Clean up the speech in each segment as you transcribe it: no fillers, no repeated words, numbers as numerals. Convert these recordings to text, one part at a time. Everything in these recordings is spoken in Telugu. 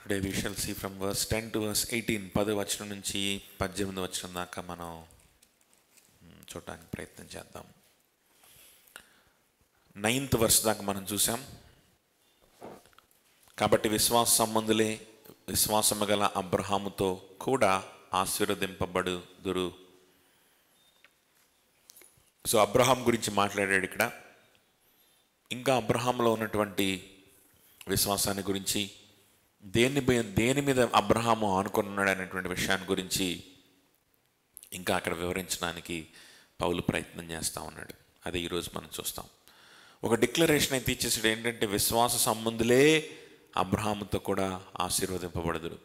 Today we shall see from verse 10 to verse 18, 10 వచనం నుంచి 18 వచనం దాకా మనం చూడడానికి ప్రయత్నం చేద్దాం. 9th verse దాకా మనం చూసాం. కాబట్టి విశ్వాస సంబంధులే విశ్వాసము గల అబ్రహాముతో కూడా ఆశీర్వదింపబడుదురు. సో అబ్రహాం గురించి మాట్లాడాడు ఇక్కడ. ఇంకా అబ్రహాంలో ఉన్నటువంటి విశ్వాసాన్ని గురించి, దేని మీద అబ్రహాము ఆనుకున్నాడు అనేటువంటి విషయాన్ని గురించి ఇంకా అక్కడ వివరించడానికి పౌలు ప్రయత్నం చేస్తూ ఉన్నాడు. అదే ఈరోజు మనం చూస్తాం. ఒక డిక్లరేషన్ అయితే ఇచ్చేసాడు, ఏంటంటే విశ్వాస సంబంధులే అబ్రహాముతో కూడా ఆశీర్వదింపబడదురు.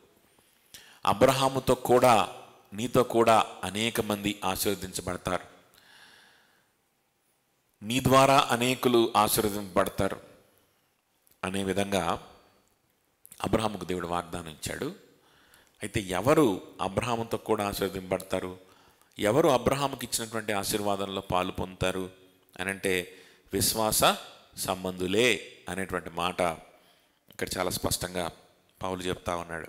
అబ్రహాముతో కూడా, నీతో కూడా అనేక మంది ఆశీర్వదించబడతారు. నీ ద్వారా అనేకులు ఆశీర్వదింపబడతారు అనే విధంగా అబ్రహాముకు దేవుడు వాగ్దానం ఇచ్చాడు. అయితే ఎవరు అబ్రహాముతో కూడా ఆశీర్వదింపబడతారు, ఎవరు అబ్రహాముకి ఇచ్చినటువంటి ఆశీర్వాదంలో పాలు పొందుతారు అని అంటే విశ్వాస సంబంధులే అనేటువంటి మాట ఇక్కడ చాలా స్పష్టంగా పౌలు చెప్తా ఉన్నాడు.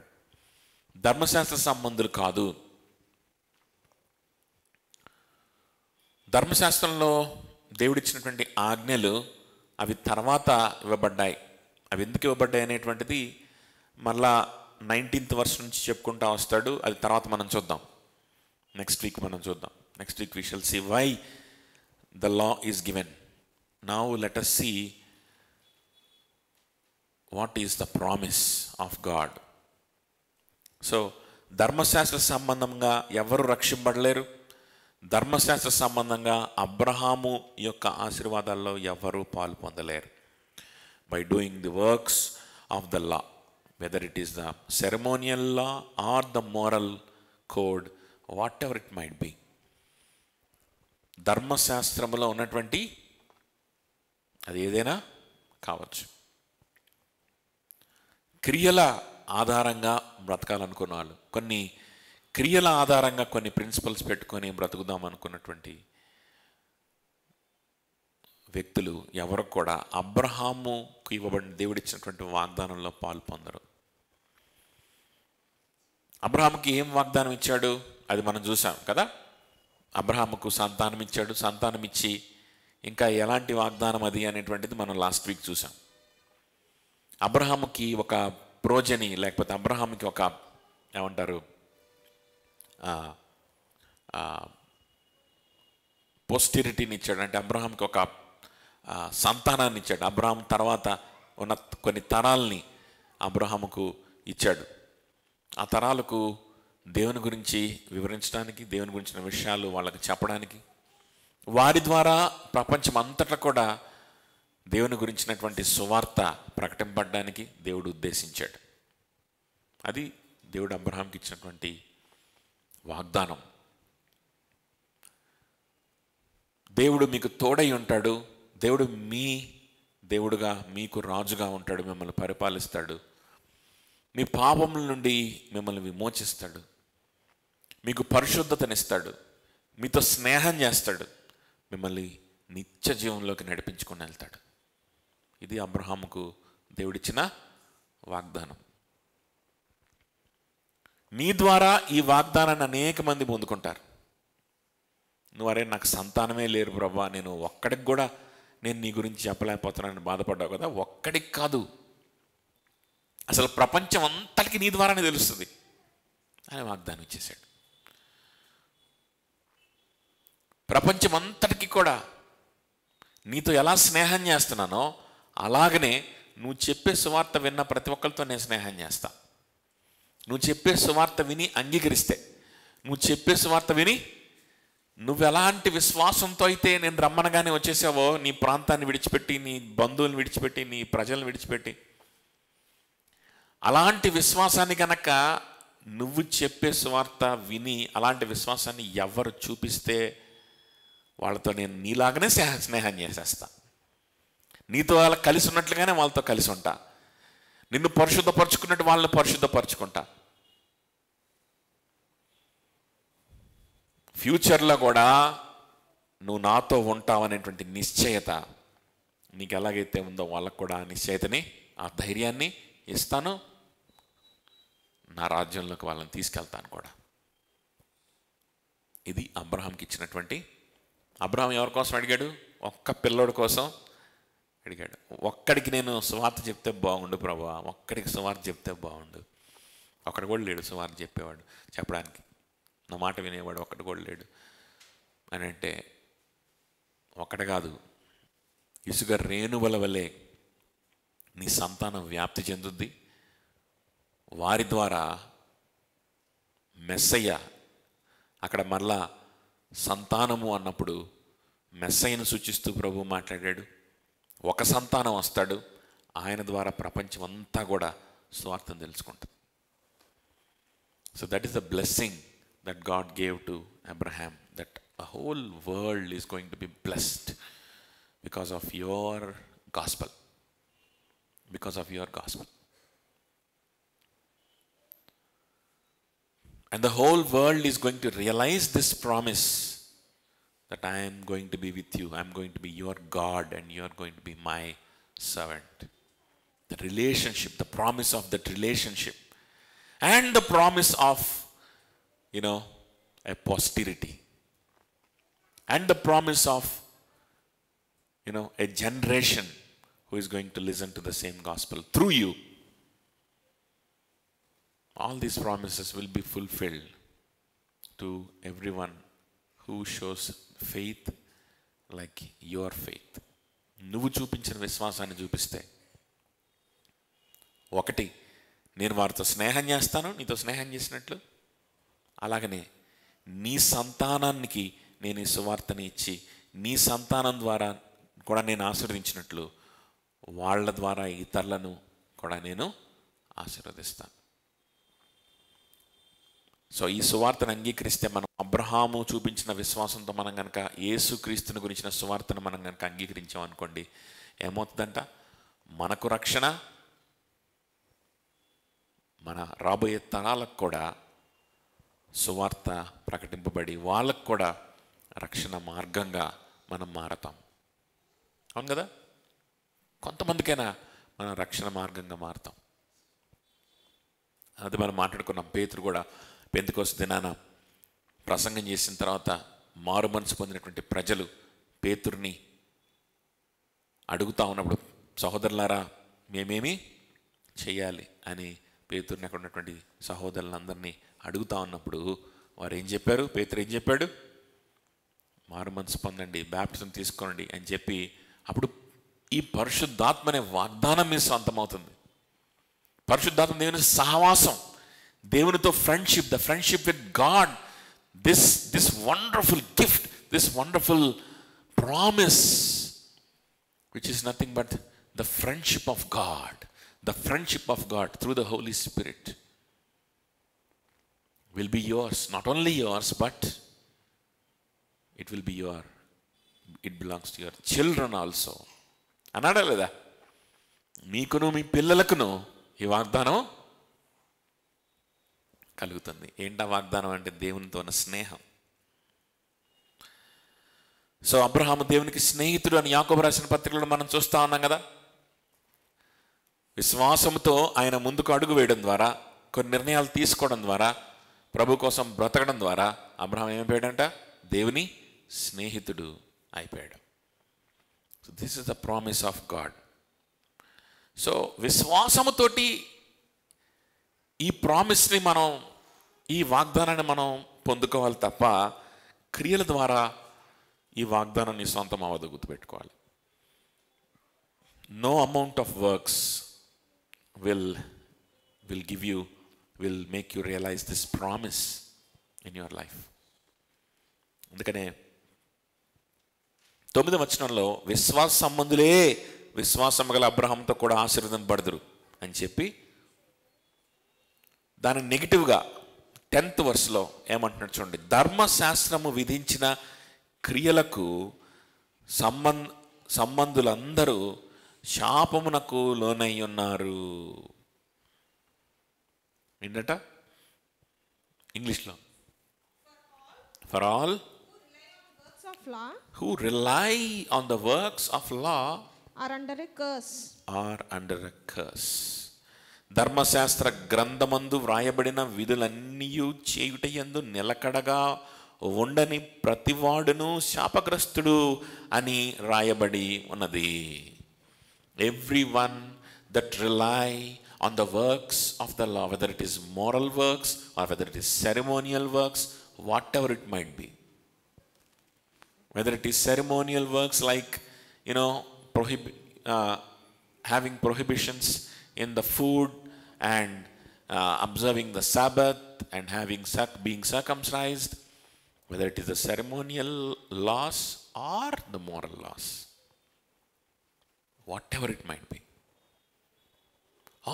ధర్మశాస్త్ర సంబంధులు కాదు. ధర్మశాస్త్రంలో దేవుడిచ్చినటువంటి ఆజ్ఞలు అవి తర్వాత ఇవ్వబడ్డాయి. అవి ఎందుకు ఇవ్వబడ్డాయి అనేటువంటిది మళ్ళా 19th verse నుంచి చెప్పుకుంటూ వస్తాడు. అది తర్వాత మనం చూద్దాం. నెక్స్ట్ వీక్ మనం చూద్దాం. Next week we shall see why the law is given. Now let us see what is the promise of God. So ధర్మశాస్త్ర సంబంధంగా ఎవరు రక్షింపబడలేరు. ధర్మశాస్త్ర సంబంధంగా అబ్రహాము యొక్క ఆశీర్వాదాల్లో ఎవరు పాలు పొందలేరు. By doing the works of the law, whether it is the ceremonial law or the moral code, whatever it might be. ధర్మశాస్త్రములో ఉన్నటువంటి అది ఏదైనా కావచ్చు. క్రియల ఆధారంగా బ్రతకాలనుకున్న వాళ్ళు, కొన్ని క్రియల ఆధారంగా కొన్ని ప్రిన్సిపల్స్ పెట్టుకొని బ్రతుకుదాం అనుకున్నటువంటి వ్యక్తులు ఎవరు కూడా అబ్రహాముకు ఇవ్వబడిన దేవుడిచ్చినటువంటి వాగ్దానంలో పాలు పొందరు. అబ్రహాముకి ఏం వాగ్దానం ఇచ్చాడు అది మనం చూసాం కదా. అబ్రహాముకు సంతానం ఇచ్చాడు. సంతానం ఇచ్చి ఇంకా ఎలాంటి వాగ్దానం అది అనేటువంటిది మనం లాస్ట్ వీక్ చూసాం. అబ్రహాముకి ఒక ప్రోజని, లేకపోతే అబ్రహాముకి ఒక ఏమంటారు పోస్టిరిటీని ఇచ్చాడు. అంటే అబ్రహాంకి ఒక సంతానాన్ని ఇచ్చాడు. అబ్రహాం తర్వాత ఉన్న కొన్ని తరాల్ని అబ్రహాముకు ఇచ్చాడు. ఆ తరాలకు దేవుని గురించి వివరించడానికి, దేవుని గురించిన విషయాలు వాళ్ళకి చెప్పడానికి, వారి ద్వారా ప్రపంచం అంతటా కూడా దేవుని గురించినటువంటి సువార్త ప్రకటింపడానికి దేవుడు ఉద్దేశించాడు. అది దేవుడు అబ్రహాంకి ఇచ్చినటువంటి వాగ్దానం. దేవుడు మీకు తోడై ఉంటాడు. దేవుడు మీ దేవుడుగా, మీకు రాజుగా ఉంటాడు. మిమ్మల్ని పరిపాలిస్తాడు. మీ పాపముల నుండి మిమ్మల్ని విమోచిస్తాడు. మీకు పరిశుద్ధతనిస్తాడు. మీతో స్నేహం చేస్తాడు. మిమ్మల్ని నిత్య జీవంలోకి నడిపించుకొని వెళ్తాడు. ఇది అబ్రహాముకు దేవుడిచ్చిన వాగ్దానం. నీ ద్వారా ఈ వాగ్దానాన్ని అనేక మంది పొందుకుంటారు. నువ్వరే నాకు సంతానమే లేరు ప్రభా, నేను ఒక్కడికి కూడా నేను నీ గురించి చెప్పలేకపోతున్నానని బాధపడ్డావు కదా. ఒక్కడికి కాదు, అసలు ప్రపంచం అంతటికి నీ ద్వారానే తెలుస్తుంది అని వాగ్దానం ఇచ్చేశాడు. ప్రపంచం అంతటికి కూడా నీతో ఎలా స్నేహం చేస్తున్నానో అలాగనే నువ్వు చెప్పే సువార్త విన్న ప్రతి ఒక్కరితో నేను స్నేహం చేస్తా. నువ్వు చెప్పే సువార్త విని అంగీకరిస్తే, నువ్వు చెప్పే సువార్త విని నువ్వు ఎలాంటి విశ్వాసంతో అయితే నేను రమ్మనగానే వచ్చేసావో, నీ ప్రాంతాన్ని విడిచిపెట్టి, నీ బంధువులను విడిచిపెట్టి, నీ ప్రజలను విడిచిపెట్టి, అలాంటి విశ్వాసాన్ని కనుక నువ్వు చెప్పే సువార్త విని అలాంటి విశ్వాసాన్ని ఎవరు చూపిస్తే వాళ్ళతో నేను నీలాగానే స్నేహం చేసేస్తా. నీతో వాళ్ళ కలిసి ఉన్నట్లుగానే వాళ్ళతో కలిసి ఉంటా. నిన్ను పరిశుద్ధపరచుకున్నట్టు వాళ్ళని పరిశుద్ధపరచుకుంటా. ఫ్యూచర్లో కూడా నువ్వు నాతో ఉంటావు అనేటువంటి నిశ్చయత నీకు ఎలాగైతే ఉందో వాళ్ళకు కూడా ఆ నిశ్చయతని, ఆ ధైర్యాన్ని ఇస్తాను. నా రాజ్యంలోకి వాళ్ళని తీసుకెళ్తాను కూడా. ఇది అబ్రహాంకి ఇచ్చినటువంటి. అబ్రహాం ఎవరి కోసం అడిగాడు? ఒక్క పిల్లోడి కోసం అడిగాడు. ఒక్కడికి నేను సువార్త చెప్తే బాగుండు ప్రభువా, ఒక్కడికి సువార్త చెప్తే బాగుండు. ఒక్కడు కూడా లేడు సువార్త చెప్పేవాడు, చెప్పడానికి నా మాట వినేవాడు ఒక్కడు కూడా లేడు అని అంటే, ఒక్కటి కాదు, ఇసుక రేణువుల వలె నీ సంతానం వ్యాప్తి చెందుద్ది. వారి ద్వారా మెస్సయ్య, అక్కడ మరలా సంతానము అన్నప్పుడు మెస్సయ్యను సూచిస్తూ ప్రభు మాట్లాడాడు. ఒక సంతానం వస్తాడు, ఆయన ద్వారా ప్రపంచం అంతా కూడా స్వార్థం తెలుసుకుంటుంది. So that is the blessing that God gave to Abraham, that a whole world is going to be blessed because of your gospel, because of your gospel. And the whole world is going to realize this promise that I am going to be with you, I am going to be your God and you are going to be my servant. The relationship, the promise of that relationship, and the promise of a posterity, and the promise of a generation who is going to listen to the same gospel through you. All these promises will be fulfilled to everyone who shows faith like your faith. నువ్వు చూపించిన విశ్వాసాన్ని చూపిస్తే, ఒకటి, నేను వారితో స్నేహం చేస్తాను నీతో స్నేహం చేసినట్లు, అలాగనే నీ సంతానానికి నేను ఈ సువార్తని ఇచ్చి నీ సంతానం ద్వారా కూడా నేను ఆశీర్వదించినట్లు వాళ్ళ ద్వారా ఇతరులను కూడా నేను ఆశీర్వదిస్తాను. సో ఈ సువార్తను అంగీకరిస్తే, మనం అబ్రహాము చూపించిన విశ్వాసంతో మనం కనుక యేసుక్రీస్తుని గురించిన సువార్తను మనం కనుక అంగీకరించామనుకోండి, ఏమవుతుందంట? మనకు రక్షణ, మన రాబోయే తరాలకు కూడా సువార్త ప్రకటింపబడి వాళ్ళకు కూడా రక్షణ మార్గంగా మనం మారతాం. అవును కదా? కొంతమందికైనా మనం రక్షణ మార్గంగా మారుతాం. అది మనం మాట్లాడుకున్నాం. పేతురు కూడా పెంతెకోస్తు దినాన ప్రసంగం చేసిన తర్వాత మారు మనసు పొందినటువంటి ప్రజలు పేతురుని అడుగుతా ఉన్నప్పుడు, సహోదరులారా మేమేమి చేయాలి అని పేతురుని అక్కడ ఉన్నటువంటి సహోదరులందరినీ అడుగుతా ఉన్నప్పుడు వారు ఏం చెప్పారు? పేతురు ఏం చెప్పాడు? మారు మనసు పొందండి, బాప్టిజం తీసుకోండి అని చెప్పి, అప్పుడు ఈ పరిశుద్ధాత్మ అనే వాగ్దానం మీ సొంతమవుతుంది. పరిశుద్ధాత్మ దేవుని సహవాసం, దేవునితో friendship, the friendship with God, this wonderful gift, this wonderful promise, which is nothing but the friendship of God, the friendship of God through the Holy Spirit will be yours. Not only yours, but it will be it belongs to your children also. అన్నాడా లేదా? మీకును మీ పిల్లలకును ఈ వాగ్దానం కలుగుతుంది. ఏంటా వాగ్దానం అంటే? దేవునితో ఉన్న స్నేహం. సో అబ్రహాము దేవునికి స్నేహితుడు అని యాకోబు రాసిన పత్రికలో మనం చూస్తా ఉన్నాం కదా. విశ్వాసంతో ఆయన ముందుకు అడుగు వేయడం ద్వారా, కొన్ని నిర్ణయాలు తీసుకోవడం ద్వారా, ప్రభు కోసం బ్రతకడం ద్వారా అబ్రహాం ఏమైపోయాడంట? దేవుని స్నేహితుడు అయిపోయాడు. So this is the promise of God. So విశ్వాసముతోటి ఈ ప్రామిస్ని మనం, ఈ వాగ్దానాన్ని మనం పొందుకోవాలి తప్ప క్రియల ద్వారా ఈ వాగ్దానాన్ని సొంతం అవ్వదు. గుర్తుపెట్టుకోవాలి. No amount of works will make you realize this promise in your life. అందుకనే 9వ వచనంలో విశ్వాస సంబంధులే విశ్వాసం గల అబ్రహాంతో కూడా ఆశీర్వదింపబడుదురు అని చెప్పి, దాని నెగిటివ్గా 10th వర్స్లో ఏమంటున్నాడు చూడండి. ధర్మశాస్త్రము విధించిన క్రియలకు సంబంధులందరూ శాపమునకు లోనై ఉన్నారు. ఏంటట ఇంగ్లీష్లో? For all who rely on the works of law are under a curse. Are under a curse. ధర్మశాస్త్ర గ్రంథమందు వ్రాయబడిన విధులన్నీ చేయుటయందు నిలకడగా ఉండని ప్రతివాడును శాపగ్రస్తుడు అని రాయబడి ఉన్నది. Everyone that rely on the works of the law, whether it is moral works or whether it is ceremonial works, whatever it might be, whether it is ceremonial works like, having prohibitions in the food and observing the Sabbath and being circumcised, whether it is the ceremonial laws or the moral laws, whatever it might be,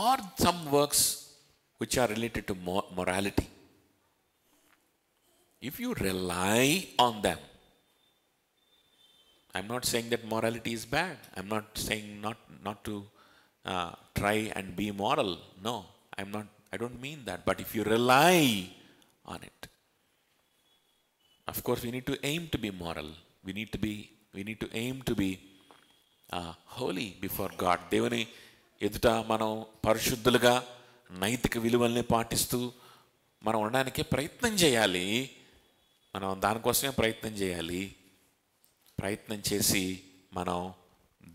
or some works which are related to morality, if you rely on them, I'm not saying that morality is bad. I'm not saying not to try and be moral. No, I don't mean that. But if you rely on it, of course we need to aim to be moral. We need to aim to be holy before God. దేవుని ఎదుట మనం పరిశుద్ధులుగా నైతిక విలువల్ని పాటిస్తూ మనం ఉండడానికే ప్రయత్నం చేయాలి. మనం దానికోసమే ప్రయత్నం చేయాలి. ప్రయత్నం చేసి మనం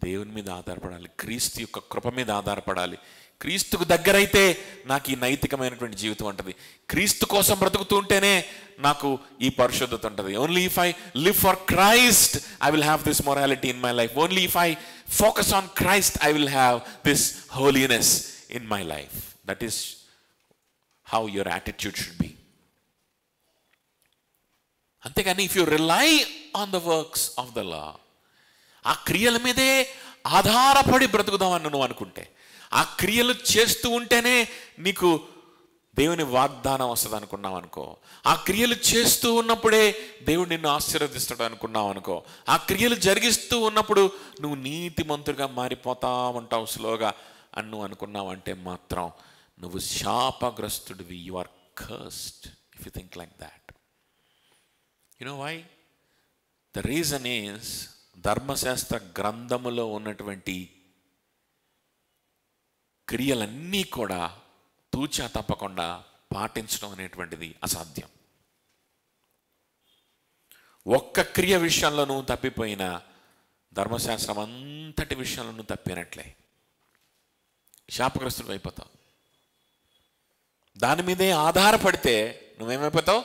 దేవుని మీద ఆధారపడాలి, క్రీస్తు యొక్క కృప మీద ఆధారపడాలి. క్రీస్తుకు దగ్గరైతే నాకు ఈ నైతికమైనటువంటి జీవితం ఉంటుంది. క్రీస్తు కోసం బ్రతుకుతూ ఉంటేనే నాకు ఈ పరిశుద్ధత ఉంటుంది. Only if I live for Christ I will have this morality in my life. Only if I focus on Christ I will have this holiness in my life. That is how your attitude should be. అంతేగాని if you rely on the works of the law, ఆ క్రియల మీదే ఆధారపడి బ్రతుకుదామని నువ్వు అనుకుంటే, ఆ క్రియలు చేస్తూ ఉంటేనే నీకు దేవుని వాగ్దానం వస్తుంది అనుకున్నావు అనుకో, ఆ క్రియలు చేస్తూ ఉన్నప్పుడే దేవుడు నిన్ను ఆశీర్వదిస్తాడు అనుకున్నావు అనుకో, ఆ క్రియలు జరిగిస్తూ ఉన్నప్పుడు నువ్వు నీతిమంతుడిగా మారిపోతా ఉంటావు స్లోగా అని నువ్వు అనుకున్నావు అంటే మాత్రం నువ్వు శాపగ్రస్తుడివి. You are cursed if you think like that. You know why? The reason is ధర్మశాస్త్ర గ్రంథములో ఉన్నటువంటి క్రియలన్నీ కూడా తూచా తప్పకుండా పాటించడం అనేటువంటిది అసాధ్యం. ఒక్క క్రియ విషయంలో నువ్వు తప్పిపోయినా ధర్మశాస్త్రం అంతటి విషయంలో నువ్వు తప్పినట్లే, శాపగ్రస్తుడు అయిపోతావు. దాని మీదే ఆధారపడితే నువ్వేమైపోతావు?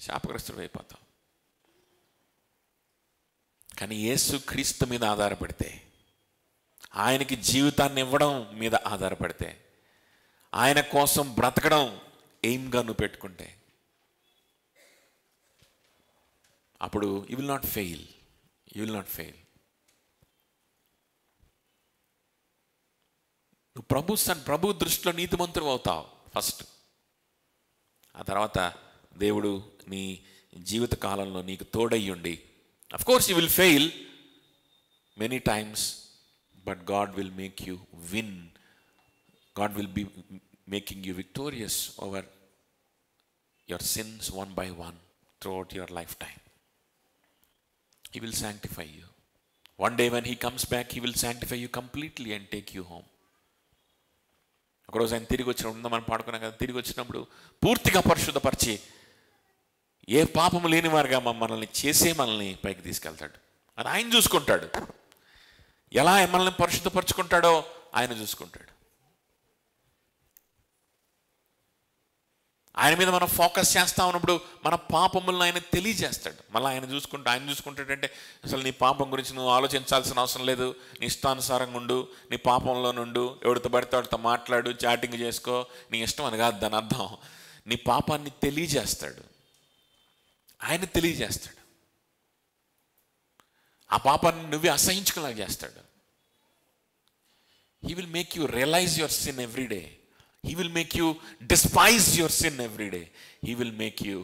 శాపగ్రస్తుడు అయిపోతావు. కానీ యేసు క్రీస్తు మీద ఆధారపడితే, ఆయనకి జీవితాన్ని ఇవ్వడం మీద ఆధారపడితే, ఆయన కోసం బ్రతకడం ఎయిమ్గా నువ్వు పెట్టుకుంటే, అప్పుడు యు విల్ నాట్ ఫెయిల్. నువ్వు ప్రభు దృష్టిలో నీతిమంతుడు అవుతావు ఫస్ట్. ఆ తర్వాత దేవుడు నీ జీవిత కాలంలో నీకు తోడయ్యుండి, of course you will fail many times, but God will make you win. God will be making you victorious over your sins one by one throughout your lifetime. He will sanctify you. One day when he comes back, he will sanctify you completely and take you home. ఒకరోజు ఆయన తిరిగి వచ్చినప్పుడు మనం పాడుకున్నాం కదా, తిరిగి వచ్చినప్పుడు పూర్తిగా పరిశుద్ధపరిచి ఏ పాపము లేని వారుగా మనల్ని చేసే మనల్ని పైకి తీసుకెళ్తాడు. అది ఆయన చూసుకుంటాడు. ఎలా మనల్ని పరిశుద్ధపరచుకుంటాడో ఆయన చూసుకుంటాడు. ఆయన మీద మనం ఫోకస్ చేస్తా ఉన్నప్పుడు మన పాపములను ఆయన తెలియజేస్తాడు. మళ్ళీ ఆయన చూసుకుంటాడంటే అసలు నీ పాపం గురించి నువ్వు ఆలోచించాల్సిన అవసరం లేదు, నీ ఇష్టానుసారంగా ఉండు, నీ పాపంలో నుండు, ఎవరితో పడితే వాడితో మాట్లాడు, చాటింగ్ చేసుకో, నీ ఇష్టం అని కాదు దాని అర్థం. నీ పాపాన్ని తెలియజేస్తాడు, ఆయన తెలియజేస్తాడు. ఆ పాపాన్ని నువ్వే అసహించుకునేలా చేస్తాడు. He will make you realize your sin every day. He will make you despise your sin every day. He will make you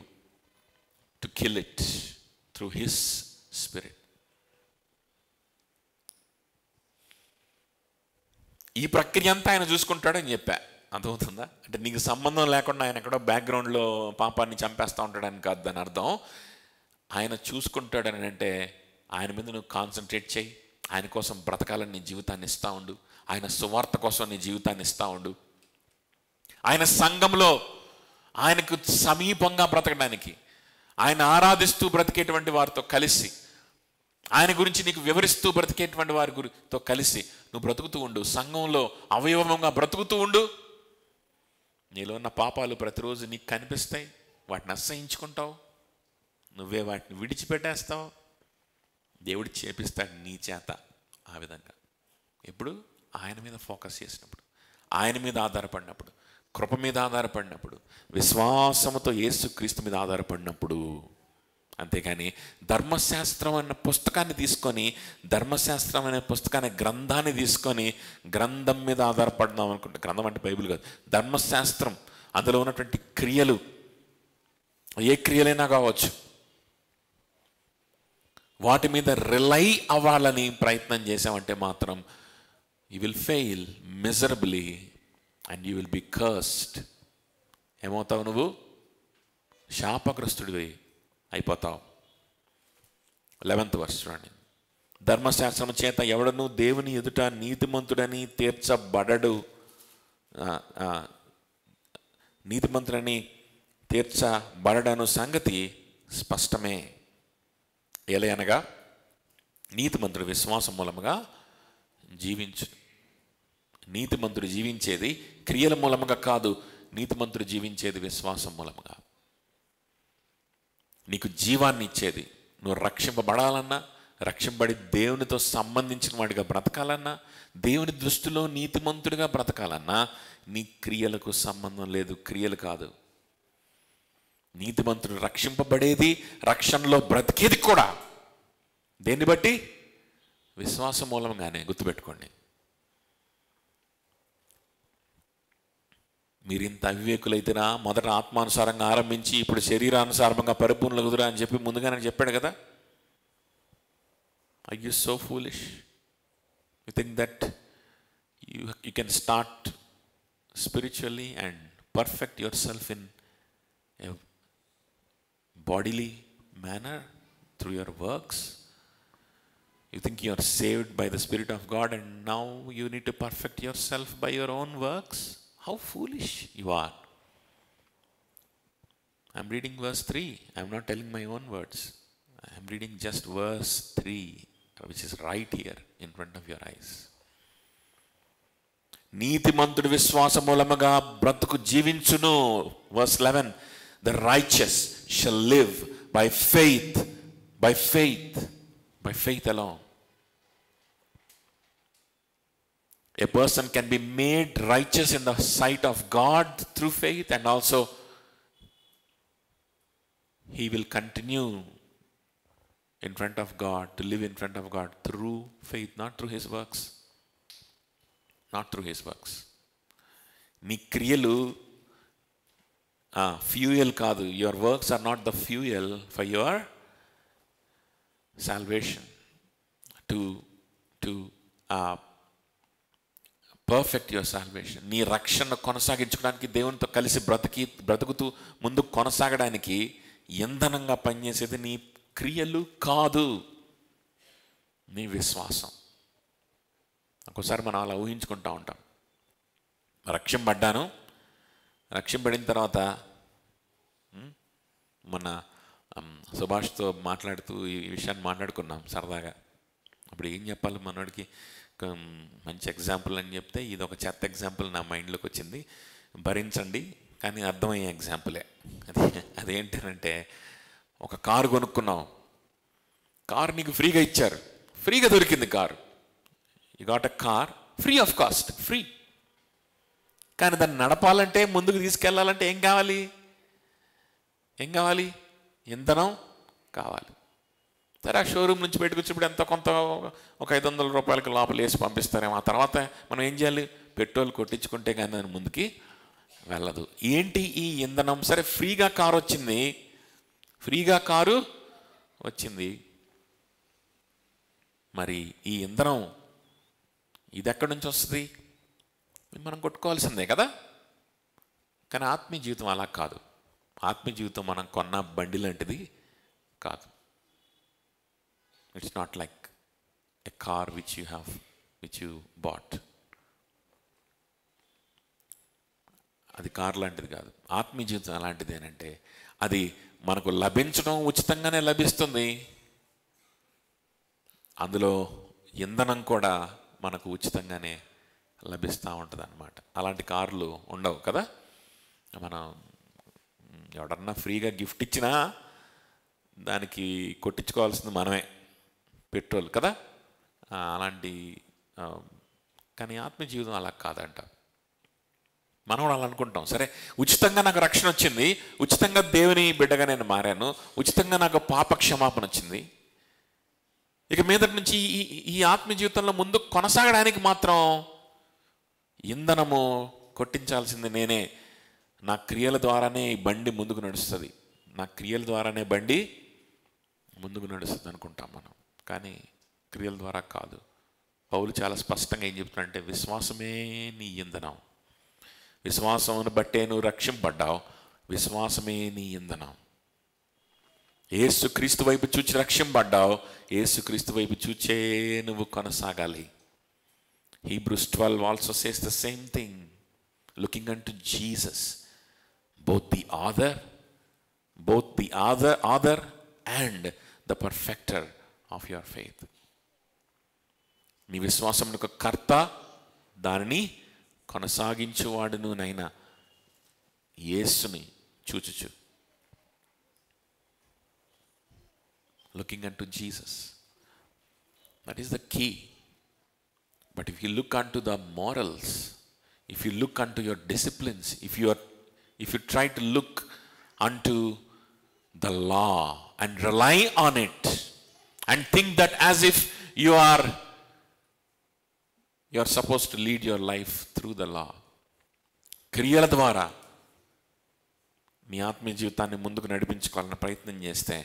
to kill it through His Spirit. ఈ ప్రక్రియ అంతా ఆయన చూసుకుంటాడని చెప్పా. అర్థమవుతుందా? అంటే నీకు సంబంధం లేకుండా ఆయన ఎక్కడో బ్యాక్గ్రౌండ్లో పాపాన్ని చంపేస్తూ ఉంటాడని కాదు దాని అర్థం. ఆయన చూసుకుంటాడని అంటే ఆయన మీద నువ్వు కాన్సన్ట్రేట్ చేయి, ఆయన కోసం బ్రతకాలని నీ జీవితాన్ని ఇస్తూ ఉండు, ఆయన సువార్త కోసం నీ జీవితాన్ని ఇస్తూ ఉండు. ఆయన సంఘంలో ఆయనకు సమీపంగా బ్రతకడానికి, ఆయన ఆరాధిస్తూ బ్రతికేటువంటి వారితో కలిసి, ఆయన గురించి నీకు వివరిస్తూ బ్రతికేటువంటి వారి గురితో కలిసి నువ్వు బ్రతుకుతూ ఉండు. సంఘంలో అవయవంగా బ్రతుకుతూ ఉండు. నీలో ఉన్న పాపాలు ప్రతిరోజు నీకు కనిపిస్తాయి. వాటిని అసహించుకుంటావు, నువ్వే వాటిని విడిచిపెట్టేస్తావు. దేవుడు చేపిస్తాడు నీ చేత ఆ విధంగా. ఎప్పుడు ఆయన మీద ఫోకస్ చేసినప్పుడు, ఆయన మీద ఆధారపడినప్పుడు, కృప మీద ఆధారపడినప్పుడు, విశ్వాసముతో యేసుక్రీస్తు మీద ఆధారపడినప్పుడు. అంతేకాని ధర్మశాస్త్రం అనే పుస్తకాన్ని తీసుకొని, ధర్మశాస్త్రం అనే పుస్తకాన్ని, గ్రంథాన్ని తీసుకొని గ్రంథం మీద ఆధారపడదాం అనుకుంటే, గ్రంథం అంటే బైబిల్ కాదు, ధర్మశాస్త్రం, అందులో ఉన్నటువంటి క్రియలు, ఏ క్రియలైనా కావచ్చు, వాటి మీద రిలై అవ్వాలని ప్రయత్నం చేసామంటే మాత్రం you will fail miserably and you will be cursed. ఏమవుతావు? నువ్వు శాపగ్రస్తుడివి అయిపోతావు. 11th verse చూడండి. ధర్మశాస్త్రం చేత ఎవడను దేవుని ఎదుట నీతిమంతుడని తీర్చబడడు, నీతిమంతుడని తీర్చబడను సంగతి స్పష్టమే. ఎలయనగా నీతిమంతుడు విశ్వాసం మూలముగా జీవించు. నీతిమంతుడు జీవించేది క్రియల మూలముగా కాదు, నీతిమంతుడు జీవించేది విశ్వాసం మూలముగా. నీకు జీవాన్ని ఇచ్చేది, నువ్వు రక్షింపబడాలన్నా, రక్షింపబడి దేవునితో సంబంధించిన వాడిగా బ్రతకాలన్నా, దేవుని దృష్టిలో నీతిమంతుడిగా బ్రతకాలన్నా నీ క్రియలకు సంబంధం లేదు, క్రియలు కాదు. నీతిమంతుడు రక్షింపబడేది, రక్షణలో బ్రతికేది కూడా దేన్ని బట్టి? విశ్వాసం మూలంగానే. గుర్తుపెట్టుకోండి. మీరు ఇంత అవివేకులైతేనా మొదట ఆత్మానుసారంగా ఆరంభించి ఇప్పుడు శరీరానుసారంగా పరిపూర్ణులు కుదురా అని చెప్పి ముందుగానే చెప్పాడు కదా. Are you so foolish? You think that you can start spiritually and perfect yourself in a bodily manner through your works? You think you are saved by the Spirit of God and now you need to perfect yourself by your own works? How foolish you are. I'm reading verse 3. I'm not telling my own words. I'm reading just verse 3, which is right here in front of your eyes. నీతిమంతుడు విశ్వాస మూలముగా బ్రతుకు జీవించును. verse 11, the righteous shall live by faith, by faith, by faith alone. A person can be made righteous in the sight of God through faith, and also he will continue in front of God, to live in front of God through faith, not through his works. Not through his works. నీ క్రియలు ఫ్యూయల్ కాదు. your works are not the fuel for your salvation. To perfect your salvation. నీ రక్షణ కొనసాగించుకోవడానికి, దేవునితో కలిసి బ్రతుకుతూ ముందు కొనసాగడానికి ఇంధనంగా పనిచేసేది నీ క్రియలు కాదు, నీ విశ్వాసం. ఒక్కోసారి మనం అలా ఊహించుకుంటూ ఉంటాం. రక్షింపబడిన తర్వాత మన సుభాష్తో మాట్లాడుతూ ఈ విషయాన్ని మాట్లాడుకున్నాం సరదాగా. అప్పుడు ఏం చెప్పాలి మనోడికి, మంచి ఎగ్జాంపుల్ అని చెప్తే ఇది ఒక చెత్త ఎగ్జాంపుల్ నా మైండ్లోకి వచ్చింది. భరించండి, కానీ అర్థమయ్యే ఎగ్జాంపులే. అదేంటంటే, ఒక కారు కొనుక్కున్నావు, కారు నీకు ఫ్రీగా ఇచ్చారు, ఫ్రీగా దొరికింది car. You got a car free of cost, free. కానీ దాన్ని నడపాలంటే, ముందుకు తీసుకెళ్ళాలంటే ఏం కావాలి? ఇంధనం కావాలి. సరే, ఆ షోరూమ్ నుంచి బయటకు వచ్చినప్పుడు ఎంత కొంత ఒక 500 రూపాయలకి లోపల వేసి పంపిస్తారేమో. ఆ తర్వాత మనం ఏం చేయాలి? పెట్రోల్ కొట్టించుకుంటే కానీ దాని ముందుకి వెళ్ళదు. ఏంటి ఈ ఇంధనం? సరే, ఫ్రీగా కారు వచ్చింది, మరి ఈ ఇంధనం ఇది ఎక్కడి నుంచి వస్తుంది? మనం కొట్టుకోవాల్సిందే కదా. కానీ ఆత్మీయ జీవితం అలా కాదు. ఆత్మీయ జీవితం మనం కొన్న బండి లాంటిది కాదు. It's not like a car which you bought. అది కారు లాంటిది కాదు. ఆత్మీయ జీవితం అలాంటిది ఏంటంటే అది మనకు లభించడం ఉచితంగానే లభిస్తుంది, అందులో ఇంధనం కూడా మనకు ఉచితంగానే లభిస్తూ ఉంటుంది అన్నమాట. అలాంటి కార్లు ఉండవు కదా. మనం ఎవడన్నా ఫ్రీగా గిఫ్ట్ ఇచ్చినా దానికి కొట్టించుకోవాల్సింది మనమే, పెట్రోల్ కదా. అలాంటి కానీ ఆత్మీయ జీవితం అలా కాదంట. మనం కూడా అలా అనుకుంటాం, సరే ఉచితంగా నాకు రక్షణ వచ్చింది, ఉచితంగా దేవుని బిడ్డగా నేను మారాను, ఉచితంగా నాకు పాప క్షమాపణ వచ్చింది, ఇక మీదటి నుంచి ఈ ఆత్మీయ జీవితంలో ముందు కొనసాగడానికి మాత్రం ఇంధనము కొట్టించాల్సింది నేనే. నా క్రియల ద్వారానే ఈ బండి ముందుకు నడుస్తుంది, నా క్రియల ద్వారానే బండి ముందుకు నడుస్తుంది అనుకుంటాం మనం. కానీ క్రియల ద్వారా కాదు. పౌలు చాలా స్పష్టంగా ఏం చెప్తున్నాడంటే విశ్వాసమే నీ ఇంధనం, విశ్వాసమును బట్టే నువ్వు రక్షింపబడ్డావు, విశ్వాసమే నీ ఇంధనం. యేసుక్రీస్తు వైపు చూచి రక్షింపబడ్డావు, యేసుక్రీస్తు వైపు చూచే నువ్వు కొనసాగాలి. Hebrews 12 also says the same thing, looking unto Jesus, both the author and the perfecter of your faith. నీ విశ్వాసమునకు కర్త, దానిని కొనసాగించువాడును నైనా యేసుని చూచుచు. Looking unto Jesus, that is the key. But if you look unto the morals, if you look unto your disciplines, if you try to look unto the law and rely on it and think that as if you are supposed to lead your life through the law, క్రియల ద్వారా నీ ఆత్మీయ జీవితాన్ని ముందుకు నడిపించుకోవాలని ప్రయత్నం చేస్తే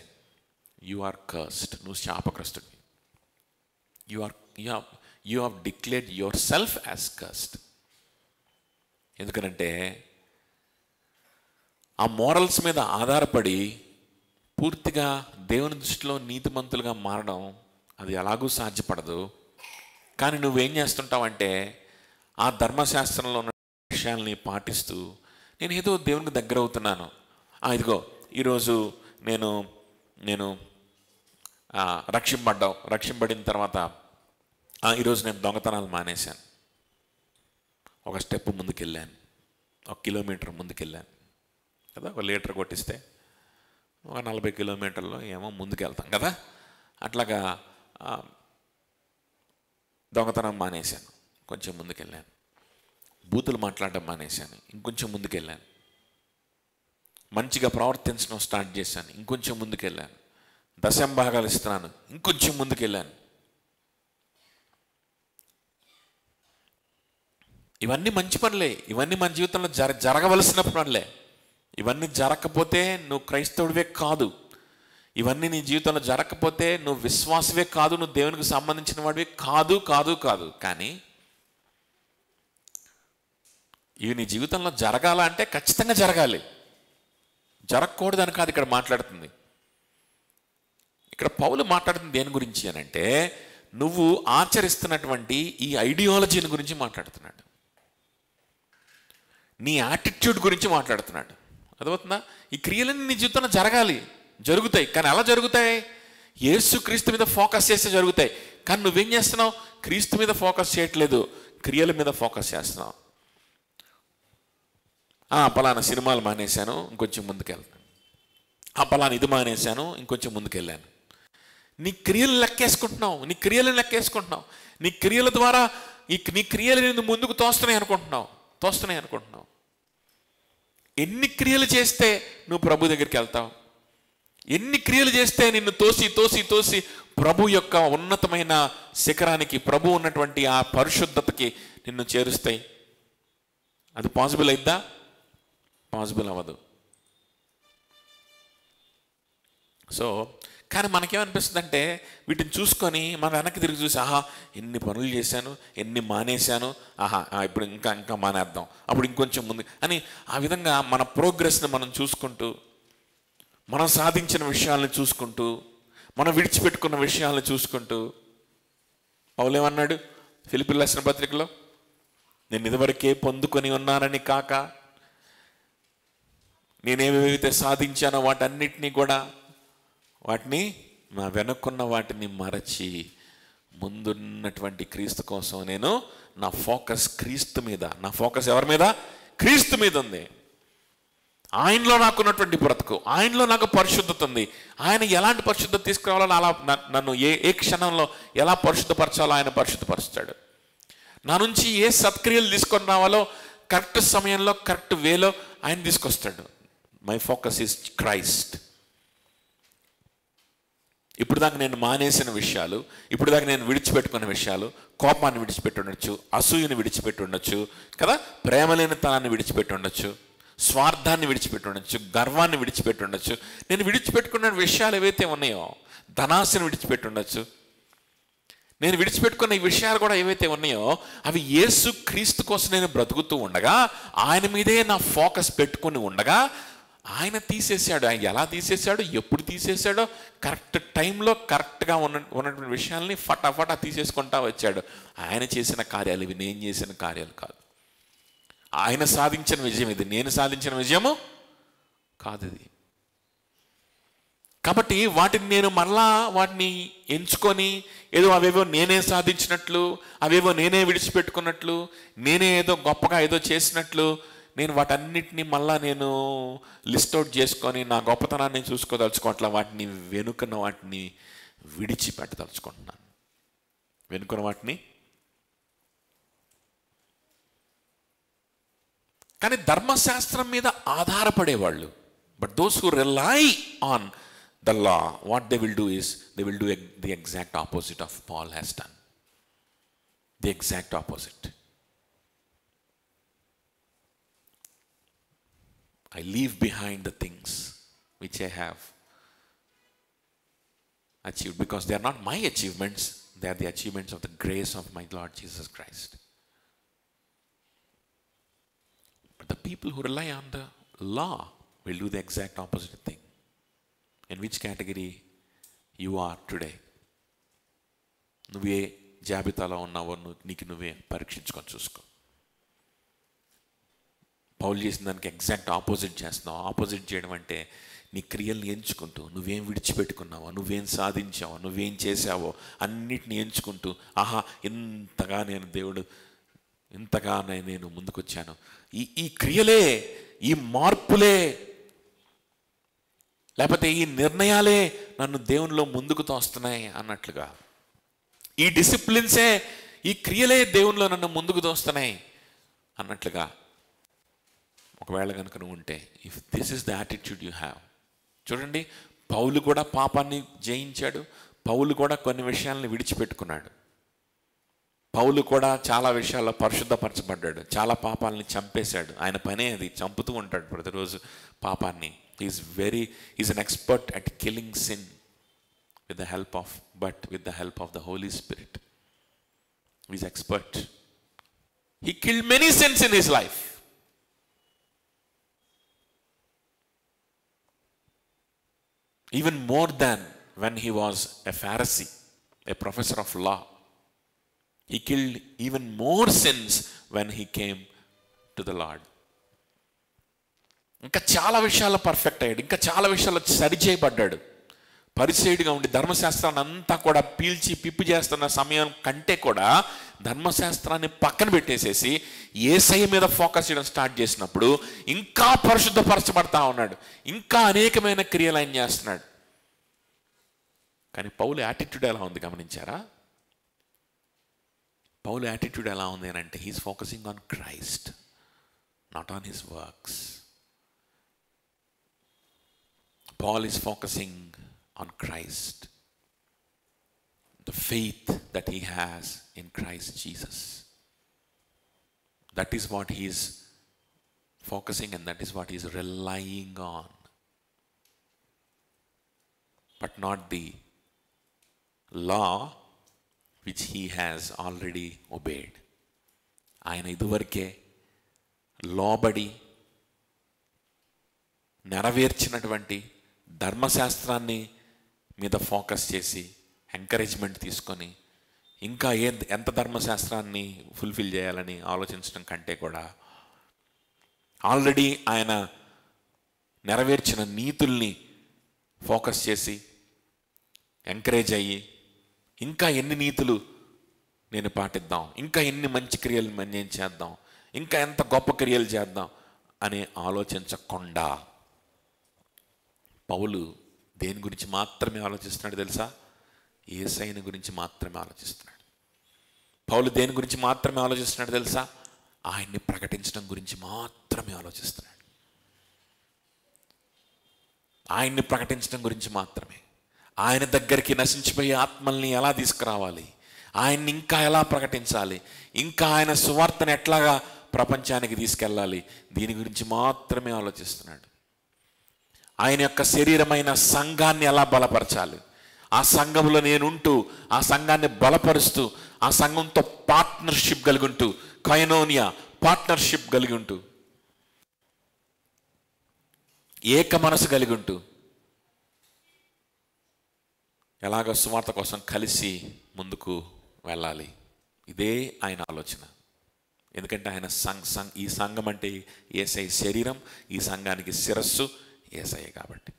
you are cursed. నువ్వు శాపగ్రస్తుడివి. You have declared yourself as cursed. ఎందుకంటే ఆ మోరల్స్ మీద ఆధారపడి పూర్తిగా దేవుని దృష్టిలో నీతిమంతులుగా మారడం అది ఎలాగూ సాధ్యపడదు. కానీ నువ్వేం చేస్తుంటావంటే ఆ ధర్మశాస్త్రంలో ఉన్న విషయాల్ని పాటిస్తూ నేను ఏదో దేవునికి దగ్గర అవుతున్నాను, ఇదిగో ఈరోజు నేను రక్షింపబడిన తర్వాత ఈరోజు నేను దొంగతనాలు మానేశాను, ఒక స్టెప్ ముందుకెళ్ళాను, 1 కిలోమీటర్ ముందుకెళ్ళాను కదా. 1 లీటర్ కొట్టిస్తే ఒక 40 కిలోమీటర్లో ఏమో ముందుకెళ్తాం కదా. అట్లాగా దొంగతనం మానేశాను, కొంచెం ముందుకెళ్ళాను. బూతులు మాట్లాడడం మానేశాను, ఇంకొంచెం ముందుకెళ్ళాను. మంచిగా ప్రవర్తించడం స్టార్ట్ చేశాను, ఇంకొంచెం ముందుకెళ్ళాను. దశంభాగాలు ఇస్తున్నాను, ఇంకొంచెం ముందుకెళ్ళాను. ఇవన్నీ మంచి పనులే, ఇవన్నీ మన జీవితంలో జరగవలసిన పనులే. ఇవన్నీ జరగకపోతే నువ్వు క్రైస్తవుడివే కాదు, ఇవన్నీ నీ జీవితంలో జరగకపోతే నువ్వు విశ్వాసవే కాదు, నువ్వు దేవునికి సంబంధించిన వాడివే కాదు కాదు కాదు. కానీ ఇవి నీ జీవితంలో జరగాలంటే ఖచ్చితంగా జరగాలి, జరగకూడదని కాదు ఇక్కడ మాట్లాడుతుంది. ఇక్కడ పౌలు మాట్లాడుతుంది దేని గురించి అనంటే నువ్వు ఆచరిస్తున్నటువంటి ఈ ఐడియాలజీని గురించి మాట్లాడుతున్నాడు, నీ యాటిట్యూడ్ గురించి మాట్లాడుతున్నాడు. అర్థమవుతుందా? ఈ క్రియలన్నీ నీ జీవితంలో జరగాలి, జరుగుతాయి. కానీ ఎలా జరుగుతాయి? యేసు క్రీస్తు మీద ఫోకస్ చేస్తే జరుగుతాయి. కానీ నువ్వేం చేస్తున్నావు? క్రీస్తు మీద ఫోకస్ చేయట్లేదు, క్రియల మీద ఫోకస్ చేస్తున్నావు. పలానా సినిమాలు మానేశాను, ఇంకొంచెం ముందుకెళ్ళాను. పలానా ఇది మానేశాను, ఇంకొంచెం ముందుకెళ్ళాను. నీ క్రియలు లెక్కేసుకుంటున్నావు, నీ క్రియల ద్వారా నీ క్రియలు నిన్ను ముందుకు తోస్తున్నాయి అనుకుంటున్నావు. ఎన్ని క్రియలు చేస్తే నువ్వు ప్రభు దగ్గరికి వెళ్తావు? ఎన్ని క్రియలు చేస్తే నిన్ను తోసి ప్రభు యొక్క ఉన్నతమైన శిఖరానికి, ప్రభు ఉన్నటువంటి ఆ పరిశుద్ధతకి నిన్ను చేరుస్తాయి? అది పాసిబుల్ అయిద్దా? పాసిబుల్ అవ్వదు. సో కానీ మనకేమనిపిస్తుంది అంటే వీటిని చూసుకొని మనం వెనక్కి తిరిగి చూసి ఎన్ని పనులు చేశాను, ఎన్ని మానేశాను, ఇప్పుడు ఇంకా మానేద్దాం, అప్పుడు ఇంకొంచెం ముందు అని ఆ విధంగా మన ప్రోగ్రెస్ని మనం చూసుకుంటూ, మనం సాధించిన విషయాలను చూసుకుంటూ, మనం విడిచిపెట్టుకున్న విషయాలను చూసుకుంటూ, పౌలు ఏమన్నాడు ఫిలిప్పీయులకు రాసిన పత్రికలో? నేను ఇదివరకే పొందుకొని ఉన్నానని కాక నేనేమైతే సాధించానో వాటన్నిటినీ కూడా వాటిని నా వెనుకున్న వాటిని మరచి ముందున్నటువంటి క్రీస్తు కోసం నేను నా ఫోకస్ క్రీస్తు మీద, నా ఫోకస్ ఎవరి మీద? క్రీస్తు మీద ఉంది. ఆయనలో నాకున్నటువంటి బ్రతుకు, ఆయనలో నాకు పరిశుద్ధత ఉంది. ఆయన ఎలాంటి పరిశుద్ధత తీసుకురావాలో అలా నన్ను ఏ క్షణంలో ఎలా పరిశుద్ధపరచాలో ఆయన పరిశుద్ధపరుస్తాడు. నా నుంచి ఏ సత్క్రియలు తీసుకొని రావాలో కరెక్ట్ సమయంలో కరెక్ట్ వేలో ఆయన తీసుకొస్తాడు. My focus is Christ. ఇప్పుడు దాకా నేను మానేసిన విషయాలు, ఇప్పుడు దాకా నేను విడిచిపెట్టుకున్న విషయాలు, కోపాన్ని విడిచిపెట్టి ఉండొచ్చు, అసూయని విడిచిపెట్టి ఉండొచ్చు కదా, ప్రేమలేని తనాన్ని విడిచిపెట్టి ఉండొచ్చు, స్వార్థాన్ని విడిచిపెట్టి ఉండొచ్చు, గర్వాన్ని విడిచిపెట్టి ఉండొచ్చు. నేను విడిచిపెట్టుకున్న విషయాలు ఏవైతే ఉన్నాయో, ధనాశను విడిచిపెట్టి ఉండొచ్చు, నేను విడిచిపెట్టుకున్న ఈ విషయాలు కూడా ఏవైతే ఉన్నాయో అవి యేసు క్రీస్తు కోసం నేను బ్రతుకుతూ ఉండగా, ఆయన మీదే నా ఫోకస్ పెట్టుకుని ఉండగా ఆయన తీసేశాడు. ఆయన ఎలా తీసేశాడు, ఎప్పుడు తీసేశాడో కరెక్ట్ టైంలో కరెక్ట్గా ఉన్నటువంటి విషయాల్ని ఫటాఫటా తీసేసుకుంటా వచ్చాడు. ఆయన చేసిన కార్యాలు ఇవి, నేను చేసిన కార్యాలు కాదు. ఆయన సాధించిన విజయం ఇది, నేను సాధించిన విజయము కాదు ఇది. కాబట్టి వాటిని నేను మరలా వాటిని ఎంచుకొని ఏదో అవేవో నేనే సాధించినట్లు, అవేవో నేనే విడిచిపెట్టుకున్నట్లు, నేనే ఏదో గొప్పగా ఏదో చేసినట్లు నేను వాటన్నిటినీ మళ్ళా నేను లిస్ట్ అవుట్ చేసుకొని నా గొప్పతనాన్ని చూసుకోదలుచుకోవట్లా. వాటిని వెనుకన్న వాటిని విడిచిపెట్టదలుచుకుంటున్నాను. వెనుకన్న వాటిని. కానీ ధర్మశాస్త్రం మీద ఆధారపడేవాళ్ళు, but those who rely on the law, what they will do is they will do the exact opposite of Paul has done. The exact opposite. I leave behind the things which I have achieved, because they are not my achievements, they are the achievements of the grace of my Lord Jesus Christ. But the people who rely on the law will do the exact opposite thing. In which category you are today? నువ్వే జాబితాలో ఉన్నావో నీకు నువ్వే పరీక్షించుకొని చూసుకో. పౌలు చేసిన దానికి ఎగ్జాక్ట్ ఆపోజిట్ చేస్తున్నావు. ఆపోజిట్ చేయడం అంటే నీ క్రియల్ని ఎంచుకుంటూ నువ్వేం విడిచిపెట్టుకున్నావో, నువ్వేం సాధించావో, నువ్వేం చేసావో అన్నిటిని ఎంచుకుంటూ, ఆహా ఇంతగా నేను దేవుడు ఇంతగా నేను ముందుకొచ్చాను, ఈ క్రియలే, ఈ మార్పులే, లేకపోతే ఈ నిర్ణయాలే నన్ను దేవునిలో ముందుకు తోస్తున్నాయి అన్నట్లుగా, ఈ డిసిప్లిన్సే, ఈ క్రియలే దేవునిలో నన్ను ముందుకు తోస్తున్నాయి అన్నట్లుగా ఒకవేళ కనుక నువ్వు ఉంటే, if this is the attitude you have. చూడండి, పౌలు కూడా పాపాన్ని జయించాడు. పౌలు కూడా కొన్ని విషయాలను విడిచిపెట్టుకున్నాడు. పౌలు కూడా చాలా విషయాల్లో పరిశుద్ధపరచబడ్డాడు. చాలా పాపాలని చంపేశాడు. ఆయన పనే అది, చంపుతూ ఉంటాడు ప్రతిరోజు పాపాన్ని. He's an expert at killing sin with the help of the Holy Spirit. He's expert. He killed many sins in his life. Even more than when he was a Pharisee, a professor of law. He killed even more sins when he came to the Lord. ఇంకా చాలా విషయాల్లో పర్ఫెక్ట్ అయ్యాడు. ఇంకా చాలా విషయాల్లో సరిచేయబడ్డాడు. పరిసేయుడిగా ఉండి ధర్మశాస్త్రాన్ని అంతా కూడా పీల్చి పిప్పి చేస్తున్న సమయం కంటే కూడా ధర్మశాస్త్రాన్ని పక్కన పెట్టేసేసి యేసయ్య మీద ఫోకస్ చేయడం స్టార్ట్ చేసినప్పుడు ఇంకా పరిశుద్ధపరచబడతా ఉన్నాడు. ఇంకా అనేకమైన క్రియలు ఆయన చేస్తున్నాడు. కానీ పౌలు యాటిట్యూడ్ ఎలా ఉంది గమనించారా? పౌలు యాటిట్యూడ్ ఎలా ఉంది అని అంటే, he's focusing on Christ, not on his works. Paul is focusing on Christ, the faith that he has in Christ Jesus. That is what he is focusing, and that is what he is relying on, but not the law which he has already obeyed. ఆయన ఇదివరకే లోబడి నెరవేర్చినటువంటి ధర్మశాస్త్రాన్ని మీద ఫోకస్ చేసి ఎంకరేజ్మెంట్ తీసుకొని ఇంకా ఎంత ధర్మశాస్త్రాన్ని ఫుల్ఫిల్ చేయాలని ఆలోచించడం కంటే కూడా ఆల్రెడీ ఆయన నెరవేర్చిన నీతుల్ని ఫోకస్ చేసి ఎంకరేజ్ అయ్యి ఇంకా ఎన్ని నీతులు నేను పాటిద్దాం, ఇంకా ఎన్ని మంచి క్రియలు నేను చేద్దాం, ఇంకా ఎంత గొప్ప క్రియలు చేద్దాం అని ఆలోచించకుండా పౌలు దేని గురించి మాత్రమే ఆలోచిస్తున్నాడు తెలుసా? యేసయ్యని గురించి మాత్రమే ఆలోచిస్తున్నాడు. పౌలు దేని గురించి మాత్రమే ఆలోచిస్తున్నాడు తెలుసా? ఆయన్ని ప్రకటించడం గురించి మాత్రమే ఆలోచిస్తున్నాడు. ఆయన్ని ప్రకటించడం గురించి మాత్రమే. ఆయన దగ్గరికి నశించిపోయే ఆత్మల్ని ఎలా తీసుకురావాలి, ఆయన్ని ఇంకా ఎలా ప్రకటించాలి, ఇంకా ఆయన సువార్తను ఎట్లాగా ప్రపంచానికి తీసుకెళ్ళాలి, దీని గురించి మాత్రమే ఆలోచిస్తున్నాడు. ఆయన యొక్క శరీరమైన సంఘాన్ని ఎలా బలపరచాలి, ఆ సంఘంలో నేనుంటూ ఆ సంఘాన్ని బలపరుస్తూ ఆ సంఘంతో పార్ట్నర్షిప్ కలిగి ఉంటూ, కైనోనియా పార్ట్నర్షిప్ కలిగి ఉంటూ, ఏక మనసు కలిగి ఉంటూ ఎలాగ సువార్త కోసం కలిసి ముందుకు వెళ్ళాలి. ఇదే ఆయన ఆలోచన. ఎందుకంటే ఆయన ఈ సంఘం అంటే యేసయ్య శరీరం, ఈ సంఘానికి శిరస్సు యేసయ్య కాబట్టి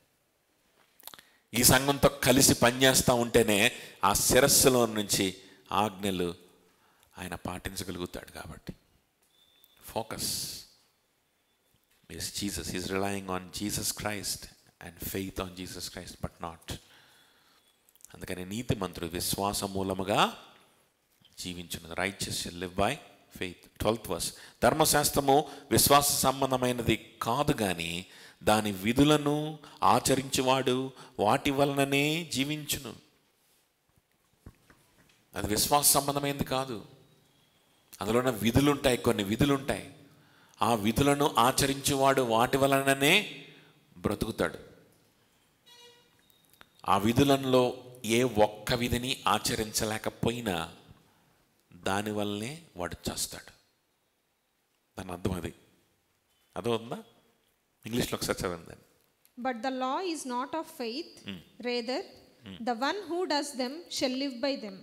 ఈ సంఘంతో కలిసి పనిచేస్తూ ఉంటేనే ఆ శిరస్సులో నుంచి ఆజ్ఞలు ఆయన పాటించగలుగుతాడు. కాబట్టి focus is Jesus. He is relying on Jesus Christ and faith on Jesus Christ, but not. అందుకని నీతిమంతుడు విశ్వాస మూలముగా జీవించును. righteous shall live by faith. 12th verse. ధర్మశాస్త్రము విశ్వాస సంబంధమైనది కాదు కానీ దాని విధులను ఆచరించువాడు వాటి వలననే జీవించును. అది విశ్వాస సంబంధమైనది కాదు. అందులోనే విధులుంటాయి, కొన్ని విధులుంటాయి. ఆ విధులను ఆచరించేవాడు వాటి వలననే బ్రతుకుతాడు. ఆ విధులలో ఏ ఒక్క విధిని ఆచరించలేకపోయినా దానివల్లనే వాడు చేస్తాడు. దాని అర్థం అది. అదో ఉందా? ఇంగ్లీష్లో ఒకసారి చదవండి. But the law is not of faith, rather the one who does them shall live by them.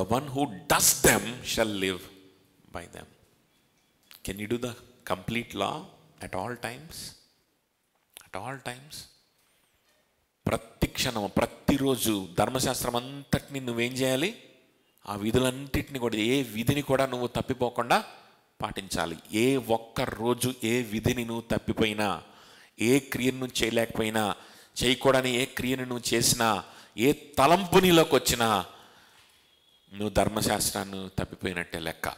The one who does them shall live by them. Can you do the complete law at all times? At all times? ప్రతి క్షణం, ప్రతిరోజు ధర్మశాస్త్రం అంతటిని నువ్వేం చేయాలి? ఆ విధులన్నిటిని కూడా, ఏ విధిని కూడా నువ్వు తప్పిపోకుండా పాటించాలి. ఏ ఒక్క రోజు ఏ విధిని నువ్వు తప్పిపోయినా, ఏ క్రియను నువ్వు చేయలేకపోయినా, చేయకూడని ఏ క్రియను నువ్వు చేసినా, ఏ తలంపు నీలోకి వచ్చినా నువ్వు ధర్మశాస్త్రాన్ని తప్పిపోయినట్టే లెక్క.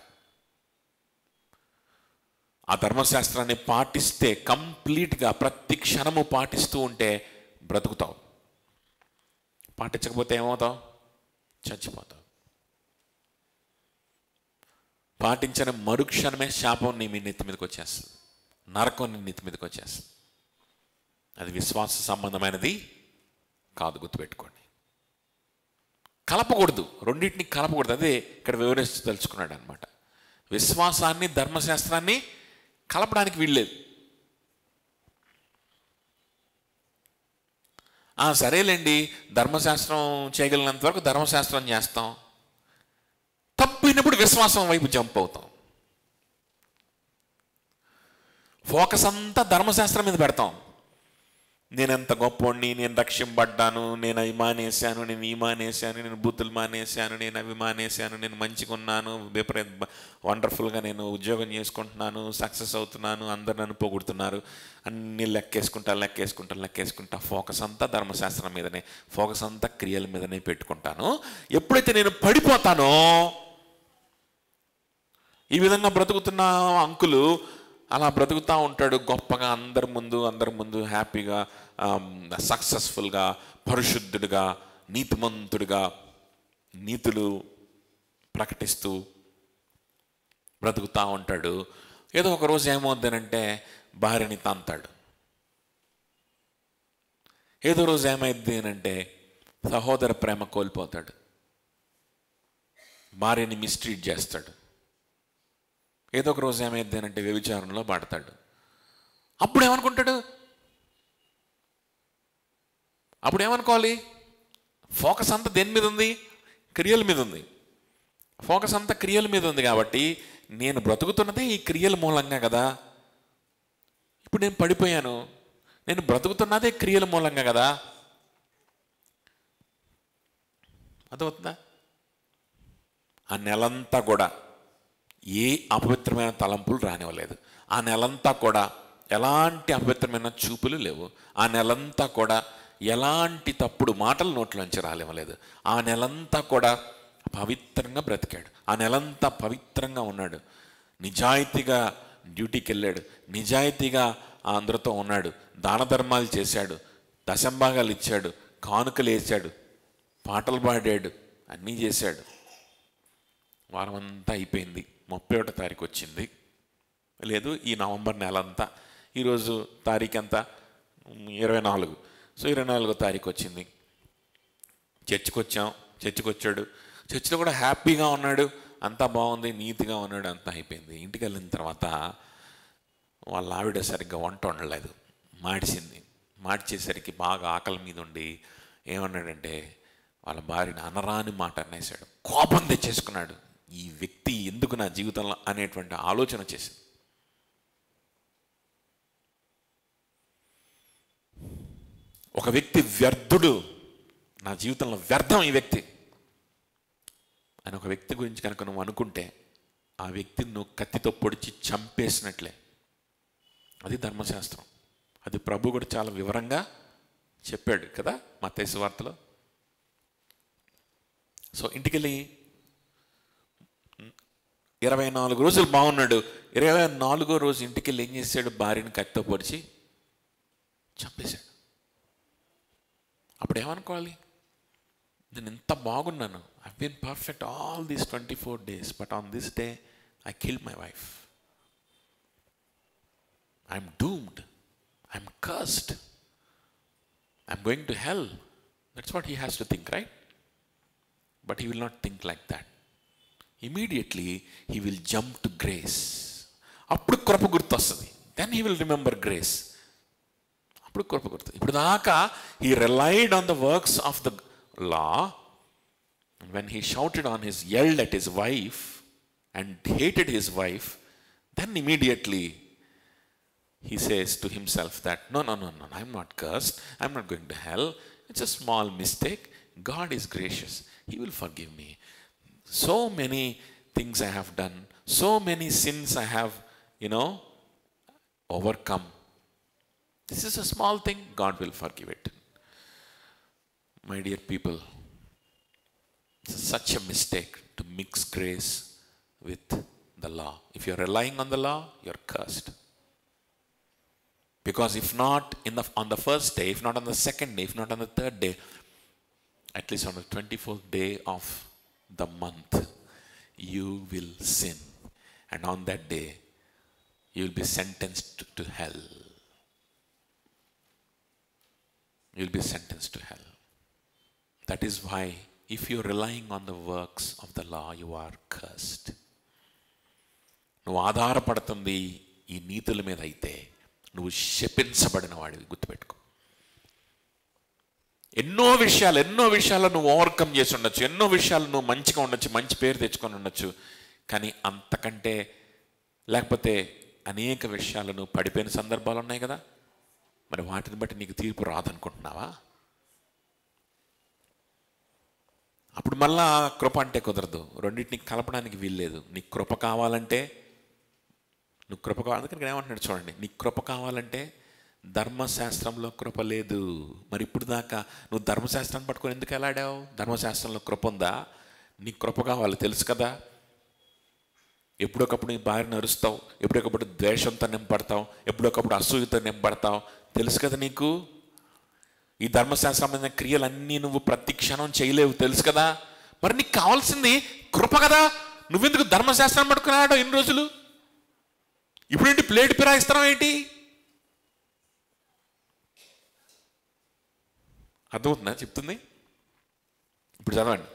ఆ ధర్మశాస్త్రాన్ని పాటిస్తే, కంప్లీట్గా ప్రతి క్షణము పాటిస్తూ ఉంటే బ్రతుకుతావు. పాటించకపోతే ఏమవుతావు? చచ్చిపోతావు. పాటించిన మరుక్షణమే శాపం నీ నెత్తి మీదకి వచ్చేస్తుంది, నరకం నీ నెత్తి మీదకి వచ్చేస్తుంది. అది విశ్వాస సంబంధమైనది కాదు, గుర్తుపెట్టుకోండి. కలపకూడదు, రెండింటిని కలపకూడదు. అదే ఇక్కడ వివరిస్తూ తెలుసుకున్నాడు అనమాట. విశ్వాసాన్ని ధర్మశాస్త్రాన్ని కలపడానికి వీల్లేదు. సరేలేండి, ధర్మశాస్త్రం చేయగలిగినంత వరకు ధర్మశాస్త్రం చేస్తాం, తప్పినప్పుడు విశ్వాసం వైపు జంప్ అవుతాం. ఫోకస్ అంతా ధర్మశాస్త్రం మీద పెడతాం. నేను ఎంత గొప్పవాడిని, నేను రక్షింపడ్డాను, నేను అవి మానేశాను, నేను ఈ మానేశాను, నేను బూతులు మానేశాను, నేను అవి మానేశాను, నేను మంచిగా ఉన్నాను, వండర్ఫుల్గా నేను ఉద్యోగం చేసుకుంటున్నాను, సక్సెస్ అవుతున్నాను, అందరు నన్ను పొగుడుతున్నారు, అన్నీ లెక్కేసుకుంటా ఫోకస్ అంతా ధర్మశాస్త్రం మీదనే, ఫోకస్ అంతా క్రియల మీదనే పెట్టుకుంటాను. ఎప్పుడైతే నేను పడిపోతానో, ఈ విధంగా బ్రతుకుతున్న అంకులు అలా బ్రతుకుతూ ఉంటాడు గొప్పగా, అందరి ముందు హ్యాపీగా, సక్సెస్ఫుల్గా, పరిశుద్ధుడిగా, నీతిమంతుడిగా, నీతులు ప్రకటిస్తూ బ్రతుకుతూ ఉంటాడు. ఏదో ఒక రోజు ఏమవుతుందంటే భార్యని తంతాడు. ఏదో రోజు ఏమైంది అంటే సహోదర ప్రేమ కోల్పోతాడు, భార్యని మిస్ట్రీట్ చేస్తాడు. ఏదో ఒక రోజు ఏమైంది అంటే వ్యభిచారంలో పడతాడు. అప్పుడు ఏమనుకుంటాడు? అప్పుడు ఏమనుకోవాలి? ఫోకస్ అంతా దేని మీద ఉంది? క్రియల మీద ఉంది. ఫోకస్ అంతా క్రియల మీద ఉంది కాబట్టి నేను బ్రతుకుతున్నదే ఈ క్రియల మూలంగా కదా. ఇప్పుడు నేను పడిపోయాను, నేను బ్రతుకుతున్నదే క్రియల మూలంగా కదా. అర్థమవుతుందా? ఆ నెలంతా కూడా ఏ అపవిత్రమైన తలంపులు రానివ్వలేదు. ఆ నెలంతా కూడా ఎలాంటి అపవిత్రమైన చూపులు లేవు. ఆ నెలంతా కూడా ఎలాంటి తప్పుడు మాటలు నోట్లోంచి రానివ్వలేదు. ఆ నెలంతా కూడా పవిత్రంగా బ్రతికాడు. ఆ నెలంతా పవిత్రంగా ఉన్నాడు. నిజాయితీగా డ్యూటీకి వెళ్ళాడు. నిజాయితీగా అందరితో ఉన్నాడు. దాన ధర్మాలు చేశాడు. దశంభాగాలు ఇచ్చాడు. కానుకలు వేసాడు. పాటలు పాడాడు. అన్నీ చేశాడు. వారం అంతా అయిపోయింది. 31వ తారీఖు వచ్చింది. లేదు, ఈ నవంబర్ నెల అంతా, ఈరోజు తారీఖు అంతా 24. సో 24వ తారీఖు వచ్చింది. చర్చికి వచ్చాడు. చర్చిలో కూడా హ్యాపీగా ఉన్నాడు. అంతా బాగుంది, నీతిగా ఉన్నాడు. అంతా అయిపోయింది. ఇంటికి వెళ్ళిన తర్వాత వాళ్ళ ఆవిడ సరిగ్గా వంట వండలేదు. మార్చేసరికి బాగా ఆకలి మీద ఉండి ఏమన్నాడంటే వాళ్ళ భార్యని అనరాని మాట అనేసాడు. కోపం తెచ్చేసుకున్నాడు. ఈ వ్యక్తి ఎందుకు నా జీవితంలో అనేటువంటి ఆలోచన చేసింది. ఒక వ్యక్తి వ్యర్థుడు, నా జీవితంలో వ్యర్థం ఈ వ్యక్తి అని ఒక వ్యక్తి గురించి కనుక నువ్వు అనుకుంటే ఆ వ్యక్తిని నువ్వు కత్తితో పొడిచి చంపేసినట్లే. అది ధర్మశాస్త్రం. అది ప్రభు కూడా చాలా వివరంగా చెప్పాడు కదా మత్తయి సువార్తలో. సో ఇంటికెళ్ళి 24 రోజులు బాగున్నాడు. 24వ రోజు ఇంటికెళ్ళి ఏం చేశాడు? భార్యని కత్తితో పొడిచి చంపేశాడు. అప్పుడు ఏమనుకోవాలి? నేను ఎంత బాగున్నాను, I been perfect all these 24 days, but on this day I killed my wife. I'm doomed, I'm cursed, I'm going to hell. That's what he has to think, right? But he will not think like that. Immediately he will jump to grace. అప్పుడు కృప గుర్తొస్తుంది. Then he will remember grace. అప్పుడు కృప గుర్తు. ఇప్పుడు దాకా he relied on the works of the law. When he shouted on his, yelled at his wife and hated his wife, then immediately he says to himself that no, I'm not cursed, I'm not going to hell, it's a small mistake, God is gracious, he will forgive me. So many things I have done, so many sins I have, overcome. This is a small thing, God will forgive it. My dear people, it's such a mistake to mix grace with the law. If you're relying on the law, you're cursed. Because if not on the first day, if not on the second day, if not on the third day, at least on the 24th day of the month, you will sin. And on that day, you will be sentenced to hell. You will be sentenced to hell. That is why, if you are relying on the works of the law, you are cursed. నువ్వు ఆధారపడుతుంది ఈ నీతుల మీద అయితే నువ్వు శపించబడిన వాడివి. గుర్తుపెట్టుకో. ఎన్నో విషయాలు నువ్వు ఓవర్కమ్ చేసి ఉండొచ్చు. ఎన్నో విషయాలు నువ్వు మంచిగా ఉండొచ్చు, మంచి పేరు తెచ్చుకొని ఉండొచ్చు. కానీ అంతకంటే లేకపోతే అనేక విషయాలు నువ్వు పడిపోయిన సందర్భాలు ఉన్నాయి కదా. మరి వాటిని బట్టి నీకు తీర్పు రాదనుకుంటున్నావా? అప్పుడు మళ్ళా కృప అంటే కుదరదు. రెండింటిని కలపడానికి వీల్లేదు. నీకు కృప కావాలంటే అందుకని ఏమంటున్నాడు చూడండి, నీకు కృప కావాలంటే ధర్మశాస్త్రంలో కృప లేదు. మరి ఇప్పుడు దాకా నువ్వు ధర్మశాస్త్రాన్ని పట్టుకొని ఎందుకు వెళ్ళాడావు? ధర్మశాస్త్రంలో కృప ఉందా? నీకు కృప కావాలి, తెలుసు కదా. ఎప్పుడొకప్పుడు నీ భార్యను అరుస్తావు, ఎప్పుడొకప్పుడు ద్వేషంతో నింపడతావు, ఎప్పుడొకప్పుడు అసూయతో నింపడతావు, తెలుసు కదా నీకు. ఈ ధర్మశాస్త్రమైన క్రియలన్నీ నువ్వు ప్రతి క్షణం చేయలేవు, తెలుసు కదా. మరి నీకు కావాల్సింది కృప కదా. నువ్వెందుకు ధర్మశాస్త్రం పట్టుకున్నాడో ఇన్ని రోజులు? ఇప్పుడేంటి ప్లేట్ ఫిరాయిస్తున్నావు ఏంటి? అర్థమవుతుందా చెప్తుంది? ఇప్పుడు చదవండి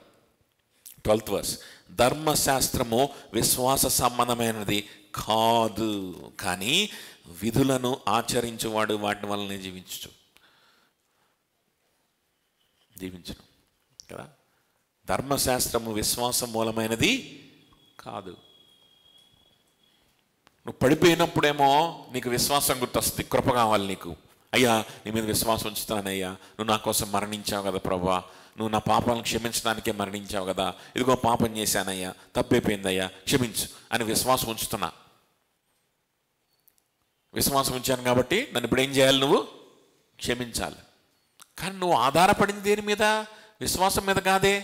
12th verse. ధర్మశాస్త్రము విశ్వాస సంబంధమైనది కాదు, కానీ విధులను ఆచరించువాడు వాటి వల్లనే జీవించును కదా. ధర్మశాస్త్రము విశ్వాసం మూలమైనది కాదు. నువ్వు పడిపోయినప్పుడేమో నీకు విశ్వాసం గుర్తొస్తుంది, కృప కావాలి నీకు. అయ్యా నీ మీద విశ్వాసం ఉంచుతానయ్యా, నువ్వు నా కోసం మరణించావు కదా ప్రభువా, నువ్వు నా పాపాలను క్షమించడానికే మరణించావు కదా, ఇదిగో పాపం చేశానయ్యా, తప్పైపోయిందయ్యా, క్షమించు అని విశ్వాసం ఉంచుతున్నా. విశ్వాసం ఉంచాను కాబట్టి నన్ను ఇప్పుడు ఏం చేయాలి, నువ్వు క్షమించాలి. కానీ నువ్వు ఆధారపడింది దేని మీద? విశ్వాసం మీద కాదే.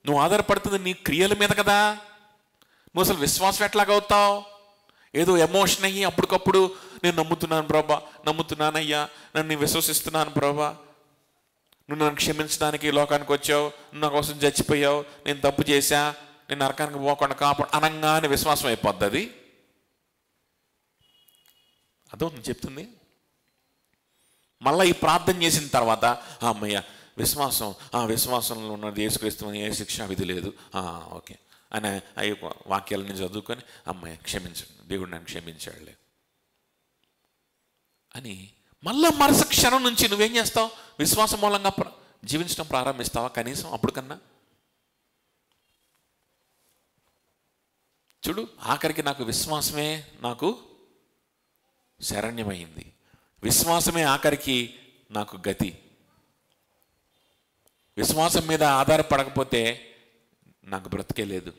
నువ్వు ఆధారపడుతుంది నీ క్రియల మీద కదా. నువ్వు అసలు విశ్వాసం ఎట్లాగవుతావు? ఏదో ఎమోషన్ అయ్యి అప్పటికప్పుడు నేను నమ్ముతున్నాను ప్రభా, నమ్ముతున్నానయ్యా, నన్ను విశ్వసిస్తున్నాను ప్రభా, నువ్వు నన్ను క్షమించడానికి లోకానికి వచ్చావు, నువ్వు నా కోసం చచ్చిపోయావు, నేను తప్పు చేశా, నేను నరకానికి పోకుండా కాపాడు అనంగానే విశ్వాసం అయిపోద్ది. అది అదవుతుంది చెప్తుంది. మళ్ళీ ఈ ప్రార్థన చేసిన తర్వాత అమ్మయ్య విశ్వాసంలో ఉన్నది యేసుక్రీస్తు, ఏ శిక్షా విధి లేదు, ఓకే అని అయ్యి వాక్యాలని చదువుకొని అమ్మయ్య క్షమించండి, దేవుడు నన్ను క్షమించాడులే అని మళ్ళా మరుస క్షణం నుంచి నువ్వేం చేస్తావు? విశ్వాసం మూలంగా జీవించడం ప్రారంభిస్తావా? కనీసం అప్పుడు కన్నా చూడు, ఆఖరికి నాకు విశ్వాసమే నాకు శరణ్యమైంది, విశ్వాసమే ఆఖరికి నాకు గతి. విశ్వాసం మీద ఆధారపడకపోతే నాకు బ్రతికే లేదు.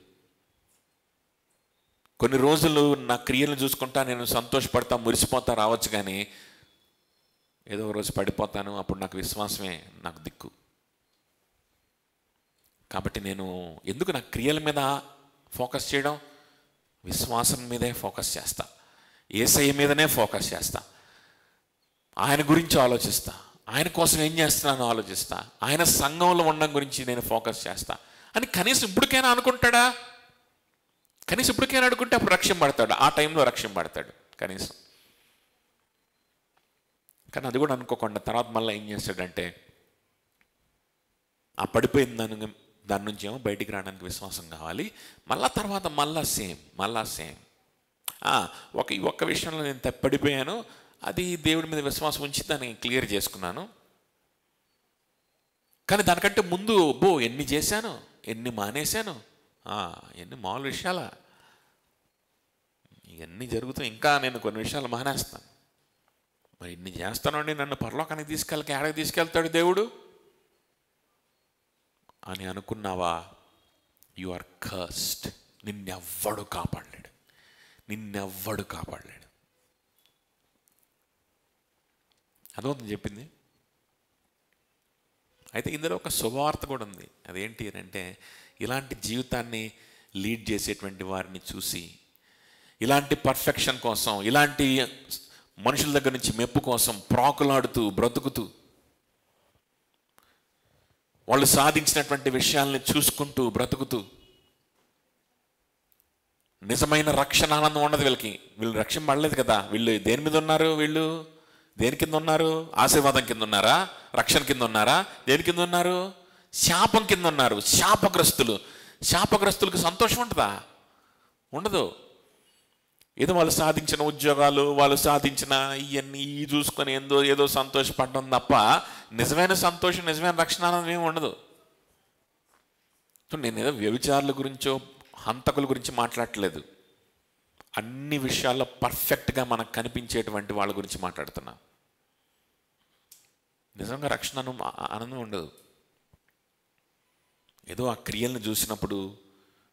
కొన్ని రోజులు నా క్రియలను చూసుకుంటా నేను సంతోషపడతా, మురిసిపోతా రావచ్చు, కానీ ఏదో రోజు పడిపోతాను, అప్పుడు నాకు విశ్వాసమే నాకు దిక్కు. కాబట్టి నేను ఎందుకు నా క్రియల మీద ఫోకస్ చేయడం? విశ్వాసం మీదే ఫోకస్ చేస్తా, యేసయ్య మీదనే ఫోకస్ చేస్తా, ఆయన గురించి ఆలోచిస్తా, ఆయన కోసం ఏం చేస్తున్నానో ఆలోచిస్తా, ఆయన సంఘంలో ఉండడం గురించి నేను ఫోకస్ చేస్తా అని కనీసం ఇప్పటికైనా అనుకుంటాడా? కనీసం ఇప్పటికైనా అనుకుంటే అప్పుడు రక్షణ పడతాడు, ఆ టైంలో రక్షణ పడతాడు కనీసం. కానీ అది కూడా అనుకోకుండా తర్వాత మళ్ళీ ఏం చేస్తాడంటే, ఆ పడిపోయిన దాని నుంచి ఏమో బయటికి రావడానికి విశ్వాసం కావాలి, మళ్ళా తర్వాత మళ్ళా సేమ్ ఒక్క విషయంలో నేను పడిపోయాను, అది దేవుడి మీద విశ్వాసం ఉంచి దాన్ని క్లియర్ చేసుకున్నాను. కానీ దానికంటే ముందు ఎన్ని చేశాను, ఎన్ని మానేశాను, ఎన్ని మామూలు విషయాలా, ఇవన్నీ జరుగుతాయి. ఇంకా నేను కొన్ని విషయాలు మానేస్తాను. మరి ఇన్ని చేస్తానండి, నన్ను పరలోకానికి ఏడకి తీసుకెళ్తాడు దేవుడు అని అనుకున్నావా? You are cursed. నిన్నెవ్వడు కాపాడలేడు. అదవుతుంది చెప్పింది. అయితే ఇందులో ఒక శుభవార్త కూడా ఉంది. అదేంటి అంటే, ఇలాంటి జీవితాన్ని లీడ్ చేసేటువంటి వారిని చూసి, ఇలాంటి పర్ఫెక్షన్ కోసం, ఇలాంటి మనుషుల దగ్గర నుంచి మెప్పు కోసం ప్రాకులాడుతూ బ్రతుకుతూ, వాళ్ళు సాధించినటువంటి విషయాల్ని చూసుకుంటూ బ్రతుకుతూ, నిజమైన రక్షణ ఆనందం ఉండదు వీళ్ళకి. వీళ్ళు రక్షణ పడలేదు కదా. వీళ్ళు దేని మీద ఉన్నారు? వీళ్ళు దేని కింద ఉన్నారు? ఆశీర్వాదం కింద ఉన్నారా? రక్షణ కింద ఉన్నారా? దేని కింద ఉన్నారు? శాపం కింద ఉన్నారు. శాపగ్రస్తులకు సంతోషం ఉంటుందా? ఉండదు. ఏదో వాళ్ళు సాధించిన ఉద్యోగాలు, వాళ్ళు సాధించిన ఇవన్నీ చూసుకొని ఏదో సంతోషపడడం తప్ప నిజమైన సంతోషం, నిజమైన రక్షణ ఆనందం ఏమి ఉండదు. నేను ఏదో వ్యభిచారుల గురించో హంతకుల గురించి మాట్లాడట్లేదు. అన్ని విషయాల్లో పర్ఫెక్ట్గా మనకు కనిపించేటువంటి వాళ్ళ గురించి మాట్లాడుతున్నా. నిజంగా రక్షణ ఆనందం ఉండదు. ఏదో ఆ క్రియలను చూసినప్పుడు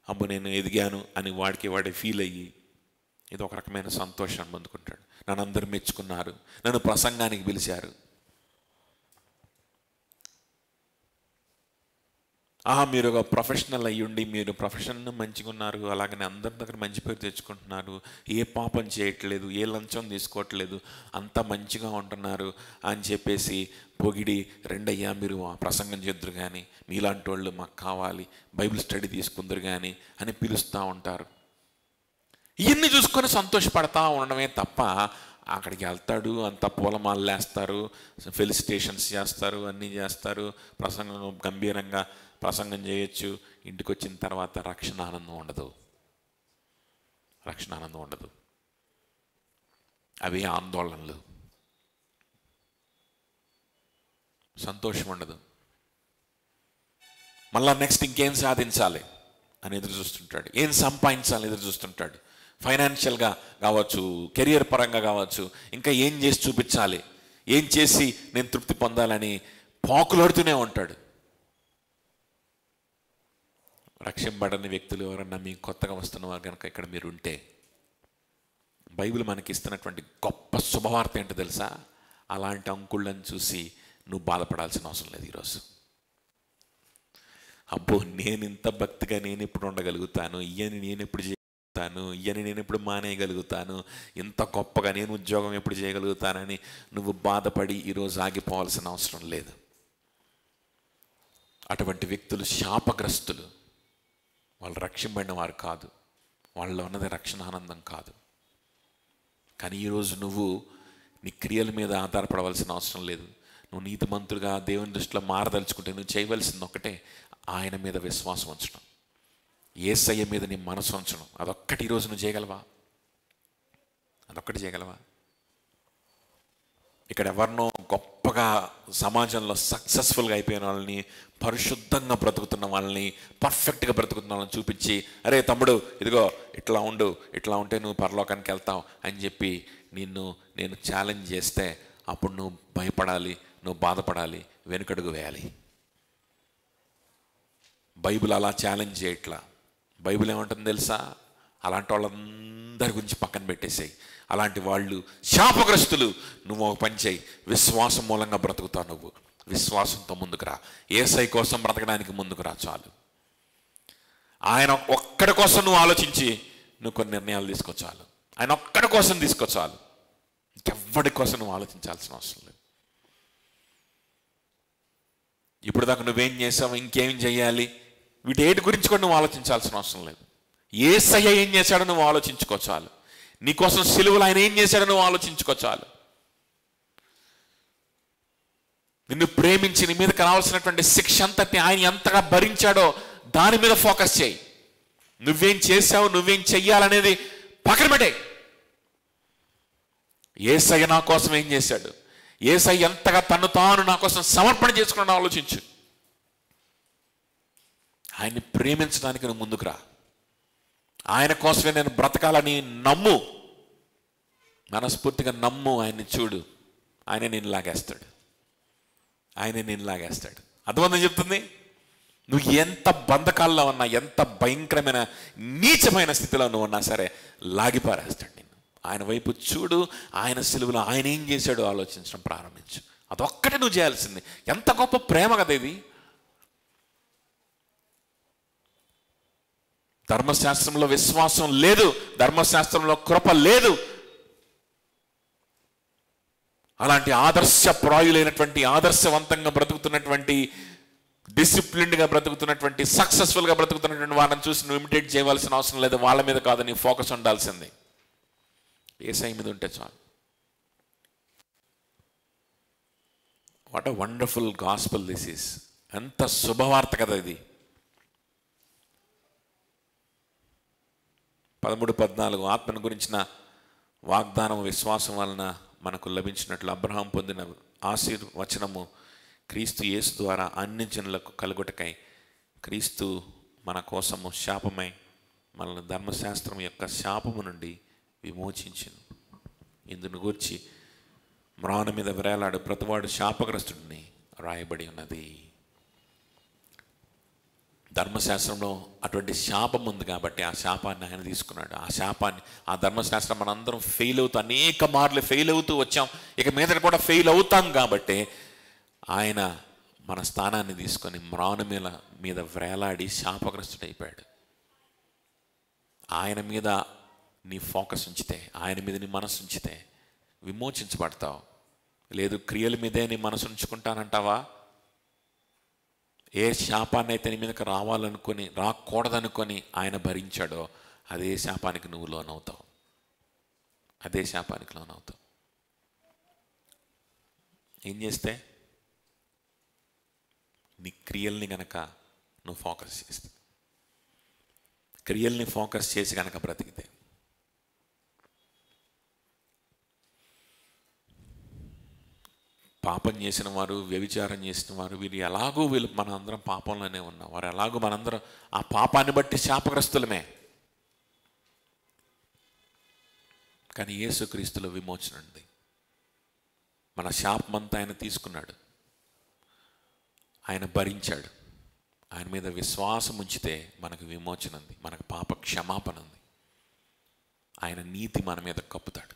అబ్బో నేను ఎదిగాను అని వాడే ఫీల్ అయ్యి ఏదో ఒక రకమైన సంతోషాన్ని పొందుకుంటాడు. నన్ను అందరూ మెచ్చుకున్నారు, నన్ను ప్రసంగానికి పిలిచారు, మీరు ఒక ప్రొఫెషనల్ అయ్యుండి మీరు ప్రొఫెషన్ మంచిగా ఉన్నారు, అలాగనే అందరి దగ్గర మంచి పేరు తెచ్చుకుంటున్నారు, ఏ పాపం చేయట్లేదు, ఏ లంచం తీసుకోవట్లేదు, అంతా మంచిగా ఉంటున్నారు అని చెప్పేసి పొగిడి, రెండయ్యా మీరు ప్రసంగం చేద్దరు కానీ, మీలాంటి వాళ్ళు మాకు కావాలి, బైబిల్ స్టడీ తీసుకుందరు కానీ అని పిలుస్తూ ఉంటారు. ఇవన్నీ చూసుకొని సంతోషపడతా ఉండడమే తప్ప అక్కడికి వెళ్తాడు, అంత పూలమాలలు వేస్తారు, ఫెలిసిటేషన్స్ చేస్తారు, అన్నీ చేస్తారు, ప్రసంగం గంభీరంగా ప్రసంగం చేయొచ్చు. ఇంటికి వచ్చిన తర్వాత రక్షణ ఆనందం ఉండదు. అవే ఆందోళనలు, సంతోషం ఉండదు. మళ్ళా నెక్స్ట్ ఇంకేం సాధించాలి అని ఎదురు చూస్తుంటాడు, ఏం సంపాదించాలి ఎదురు చూస్తుంటాడు. ఫైనాన్షియల్గా కావచ్చు, కెరియర్ పరంగా కావచ్చు, ఇంకా ఏం చేసి చూపించాలి, ఏం చేసి నేను తృప్తి పొందాలని పాకులాడుతూనే ఉంటాడు. రక్షింపబడని వ్యక్తులు ఎవరన్నా మీకు కొత్తగా వస్తున్నవారు కనుక ఇక్కడ మీరు ఉంటే, బైబిల్ మనకి ఇస్తున్నటువంటి గొప్ప శుభవార్త ఏంటో తెలుసా? అలాంటి అంకుళ్ళని చూసి నువ్వు బాధపడాల్సిన అవసరం లేదు ఈరోజు. అబ్బో, నేను ఇంత భక్తిగా నేను ఎప్పుడు ఉండగలుగుతాను, ఇయని నేను ఎప్పుడు చేయగలుగుతాను, ఇయని నేను ఎప్పుడు మానేయగలుగుతాను, ఇంత గొప్పగా నేను ఉద్యోగం ఎప్పుడు చేయగలుగుతానని నువ్వు బాధపడి ఈరోజు ఆగిపోవాల్సిన అవసరం లేదు. అటువంటి వ్యక్తులు శాపగ్రస్తులు. వాళ్ళు రక్షింపబడిన వారు కాదు, వాళ్ళలో ఉన్నది రక్షణ ఆనందం కాదు. కానీ ఈరోజు నువ్వు నీ క్రియల మీద ఆధారపడవలసిన అవసరం లేదు. నువ్వు నీతిమంతుడిగా దేవుని దృష్టిలో మారదలుచుకుంటే నువ్వు చేయవలసింది ఒకటే, ఆయన మీద విశ్వాసం ఉంచడం, యేసయ్య మీద నీ మనసు ఉంచడం. అదొక్కటి ఈరోజు నువ్వు చేయగలవా? అదొక్కటి చేయగలవా? ఇక్కడ ఎవరినో గొప్పగా సమాజంలో సక్సెస్ఫుల్గా అయిపోయిన వాళ్ళని, పరిశుద్ధంగా బ్రతుకుతున్న వాళ్ళని, పర్ఫెక్ట్గా బ్రతుకుతున్న వాళ్ళని చూపించి, అరే తమ్ముడు ఇదిగో ఇట్లా ఉండు, ఇట్లా ఉంటే నువ్వు పరలోకానికి వెళ్తావు అని చెప్పి నేను ఛాలెంజ్ చేస్తే అప్పుడు నువ్వు భయపడాలి, నువ్వు బాధపడాలి, వెనుకడుగు వేయాలి. బైబిల్ అలా ఛాలెంజ్ చేయట్లా. బైబిల్ ఏమంటుంది తెలుసా? అలాంటి వాళ్ళందరి గురించి పక్కన పెట్టేసాయి. అలాంటి వాళ్ళు శాపగ్రస్తులు. నువ్వు ఒక పని చేయి, విశ్వాసం మూలంగా బ్రతుకుతావు. నువ్వు విశ్వాసంతో ముందుకు రా. యేసయ్య కోసం బ్రతకడానికి ముందుకు రా చాలు. ఆయన ఒక్కడి కోసం నువ్వు ఆలోచించి నువ్వు కొన్ని నిర్ణయాలు తీసుకోచాలు. ఆయన ఒక్కడి కోసం తీసుకోచాలు. ఇంకెవ్వడి కోసం నువ్వు ఆలోచించాల్సిన అవసరం లేదు. ఇప్పుడు దాకా నువ్వేం చేసావు, ఇంకేం చేయాలి, వీటేటి గురించి కూడా నువ్వు ఆలోచించాల్సిన అవసరం లేదు. యేసయ్య ఏం చేశాడో నువ్వు ఆలోచించుకోచాలు. నీకోసం సిలువలో ఆయన ఏం చేశాడో నువ్వు ఆలోచించుకోచాలు. నిన్ను ప్రేమించి నీ మీదకి రావాల్సినటువంటి శిక్ష అంతటిని ఆయన ఎంతగా భరించాడో దాని మీద ఫోకస్ చేయి. నువ్వేం చేశావు, నువ్వేం చెయ్యాలనేది పక్కన పెట్టే. యేసయ్య నా కోసం ఏం చేశాడు, యేసయ్య ఎంతగా తను తాను నా కోసం సమర్పణ చేసుకున్నాడు ఆలోచించు. ఆయన్ని ప్రేమించడానికి నువ్వు ముందుకు రా. ఆయన కోసమే నేను బ్రతకాలని నమ్ము, మనస్ఫూర్తిగా నమ్ము. ఆయన్ని చూడు, ఆయనే నేను లాగేస్తాడు, ఆయనే నేను లాగేస్తాడు. అర్థమందని చెప్తుంది. నువ్వు ఎంత బంధకాల్లో ఉన్నా, ఎంత భయంకరమైన నీచమైన స్థితిలో నువ్వు ఉన్నా సరే లాగిపారేస్తాడు నిన్ను. ఆయన వైపు చూడు, ఆయన సిలువలో ఆయన ఏం చేశాడో ఆలోచించడం ప్రారంభించు. అదొక్కటే నువ్వు చేయాల్సింది. ఎంత గొప్ప ప్రేమ కదా ఇది. ధర్మశాస్త్రంలో విశ్వాసం లేదు, ధర్మశాస్త్రంలో కృప లేదు. అలాంటి ఆదర్శప్రాయులైనటువంటి, ఆదర్శవంతంగా బ్రతుకుతున్నటువంటి, డిసిప్లిన్డ్గా బ్రతుకుతున్నటువంటి, సక్సెస్ఫుల్గా బ్రతుకుతున్నటువంటి వాళ్ళని చూసి నువ్వు ఇమిటేట్ చేయవలసిన అవసరం లేదు. వాళ్ళ మీద కాదు నీ ఫోకస్ ఉండాల్సింది, యేసయ్య మీద ఉంటే చాలు. What a wonderful gospel this is. ఎంత శుభవార్త కదా ఇది. 13-14 ఆత్మను గురించిన వాగ్దానం విశ్వాసం వలన మనకు లభించినట్లు అబ్రహాం పొందిన ఆశీర్వచనము క్రీస్తు యేసు ద్వారా అన్ని జనులకు కలుగుటకై క్రీస్తు మన కోసము శాపమై మనల్ని ధర్మశాస్త్రం యొక్క శాపము నుండి విమోచించును. ఇందును గూర్చి మ్రాను మీద వేలాడు ప్రతివాడు శాపగ్రస్తుడిని రాయబడి ఉన్నది. ధర్మశాస్త్రంలో అటువంటి శాపం ఉంది కాబట్టి ఆ శాపాన్ని ఆయన తీసుకున్నాడు. ఆ శాపాన్ని, ఆ ధర్మశాస్త్రం మనందరం ఫెయిల్ అవుతూ, అనేక మార్లు ఫెయిల్ అవుతూ వచ్చాం, ఇక మీద కూడా ఫెయిల్ అవుతాం కాబట్టి ఆయన మన స్థానాన్ని తీసుకొని మ్రాను మీద వేలాడి శాపగ్రస్తుడైపోయాడు. ఆయన మీద నీ ఫోకస్ ఉంచితే, ఆయన మీద నీ మనసు ఉంచితే విమోచించబడతావు. లేదు క్రియల మీదే నీ మనసు ఉంచుకుంటానంటావా? ఏ శాపాన్ని అయితే నీ మీదకి రావాలనుకొని, రాకూడదనుకొని ఆయన భరించాడో అదే శాపానికి నువ్వు లోనవుతావు, అదే శాపానికి లోనవుతావు. ఏం చేస్తే? నీ క్రియల్ని గనక నువ్వు ఫోకస్ చేస్తే, క్రియల్ని ఫోకస్ చేసి కనుక బ్రతికితే, పాపం చేసిన వారు, వ్యభిచారం చేసిన వారు, వీళ్ళు మనందరం పాపంలోనే ఉన్నాం. వారు ఎలాగూ మనందరం ఆ పాపాన్ని బట్టి శాపగ్రస్తులమే. కానీ యేసుక్రీస్తులో విమోచన ఉంది. మన శాపమంతా ఆయన తీసుకున్నాడు, ఆయన భరించాడు. ఆయన మీద విశ్వాసం ఉంచితే మనకు విమోచన ఉంది, మనకు పాప క్షమాపణ ఉంది. ఆయన నీతి మన మీద కప్పుతాడు.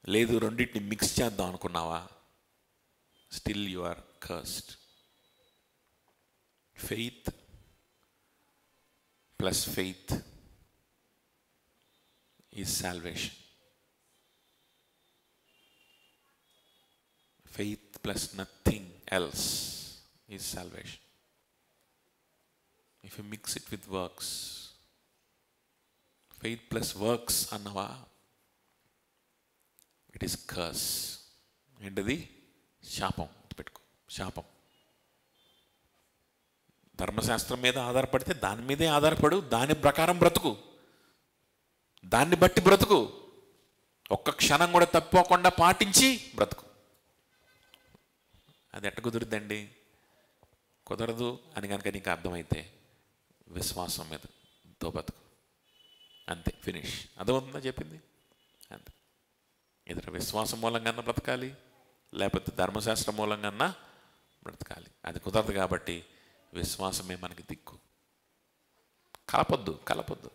లేదు రెండింటిని మిక్స్ చేద్దాం అనుకున్నావా, still you are cursed. Faith plus faith is salvation. Faith plus nothing else is salvation. If you mix it with works, faith plus works annava, it is curse. ఏంటది? శాపం. పెట్టుకో, శాపం. ధర్మశాస్త్రం మీద ఆధారపడితే దాని మీదే ఆధారపడు, దాని ప్రకారం బ్రతుకు, దాన్ని బట్టి బ్రతుకు, ఒక్క క్షణం కూడా తప్పకుండా పాటించి బ్రతుకు. అది ఎట్ట కుదురుద్దండి? కుదరదు అని కనుక నీకు అర్థమైతే విశ్వాసం మీద బతుకు, అంతే, ఫినిష్. అర్థమవుతుందా చెప్పింది? అంతే. ఎదురు విశ్వాసం మూలంగా బ్రతకాలి, లేకపోతే ధర్మశాస్త్రం మూలంగా బ్రతకాలి. అది కుదరదు కాబట్టి విశ్వాసమే మనకి దిక్కు. కలపొద్దు.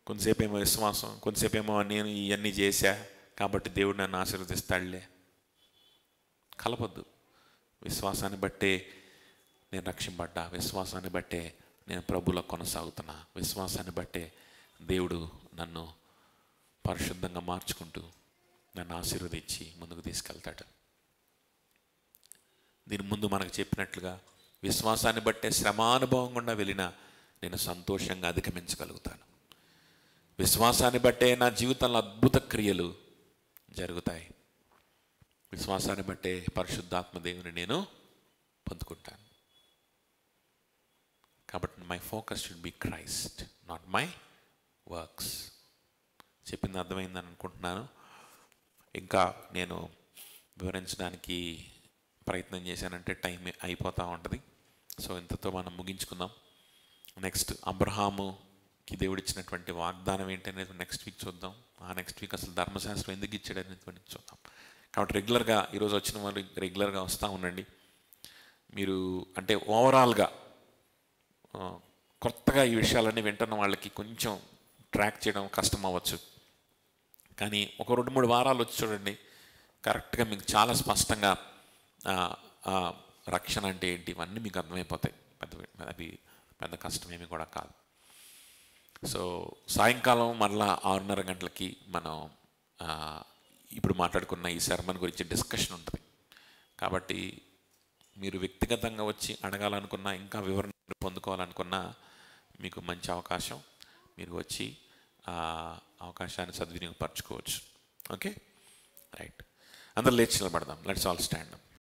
కొంతసేపు ఏమో విశ్వాసం, కొంతసేపు ఏమో నేను ఇవన్నీ చేశా కాబట్టి దేవుడు నన్ను ఆశీర్వదిస్తాడులే. కలపొద్దు. విశ్వాసాన్ని బట్టే నేను రక్షింపడ్డా, విశ్వాసాన్ని బట్టే నేను ప్రభువులో కొనసాగుతున్నా, విశ్వాసాన్ని బట్టే దేవుడు నన్ను పరిశుద్ధంగా మార్చుకుంటూ నన్ను ఆశీర్వదించి ముందుకు తీసుకెళ్తాడు. దీని ముందు మనకు చెప్పినట్లుగా విశ్వాసాన్ని బట్టే శ్రమానుభవం గుండా వెళ్ళినా నేను సంతోషంగా అధిగమించగలుగుతాను. విశ్వాసాన్ని బట్టే నా జీవితంలో అద్భుత క్రియలు జరుగుతాయి. విశ్వాసాన్ని బట్టే పరిశుద్ధాత్మ దేవుని నేను పొందుకుంటాను. కాబట్టి my focus should be Christ, not my works. చెప్పింది అర్థమైందని అనుకుంటున్నాను. ఇంకా నేను వివరించడానికి ప్రయత్నం చేశానంటే టైం అయిపోతూ ఉంటుంది. సో ఇంతతో మనం ముగించుకుందాం. నెక్స్ట్ అబ్రహాముకి దేవుడు ఇచ్చినటువంటి వాగ్దానం ఏంటనేది నెక్స్ట్ వీక్ చూద్దాం. ఆ నెక్స్ట్ వీక్ అసలు ధర్మశాస్త్రం ఎందుకు ఇచ్చాడు అనేటువంటి చూద్దాం. కాబట్టి రెగ్యులర్గా ఈరోజు వచ్చిన వాళ్ళు రెగ్యులర్గా వస్తూ ఉండండి. మీరు అంటే ఓవరాల్గా కొత్తగా ఈ విషయాలన్నీ వింటున్న వాళ్ళకి కొంచెం ట్రాక్ చేయడం కష్టం అవ్వచ్చు, కానీ ఒక 2-3 వారాలు వచ్చి చూడండి, కరెక్ట్గా మీకు చాలా స్పష్టంగా రక్షణ అంటే ఏంటి ఇవన్నీ మీకు అర్థమైపోతాయి. అది పెద్ద కష్టమేమి కూడా కాదు. సో సాయంకాలం మరలా 6:30 గంటలకి మనం ఇప్పుడు మాట్లాడుకున్న ఈ శర్మన్ గురించి డిస్కషన్ ఉంటుంది. కాబట్టి మీరు వ్యక్తిగతంగా వచ్చి అడగాలనుకున్నా, ఇంకా వివరణ పొందుకోవాలనుకున్నా మీకు మంచి అవకాశం. మీరు వచ్చి అవకాశాన్ని సద్వినియోగపరచుకోవచ్చు. Okay, right. అందరూ లేచి నిలబడదాం. Let's all stand up.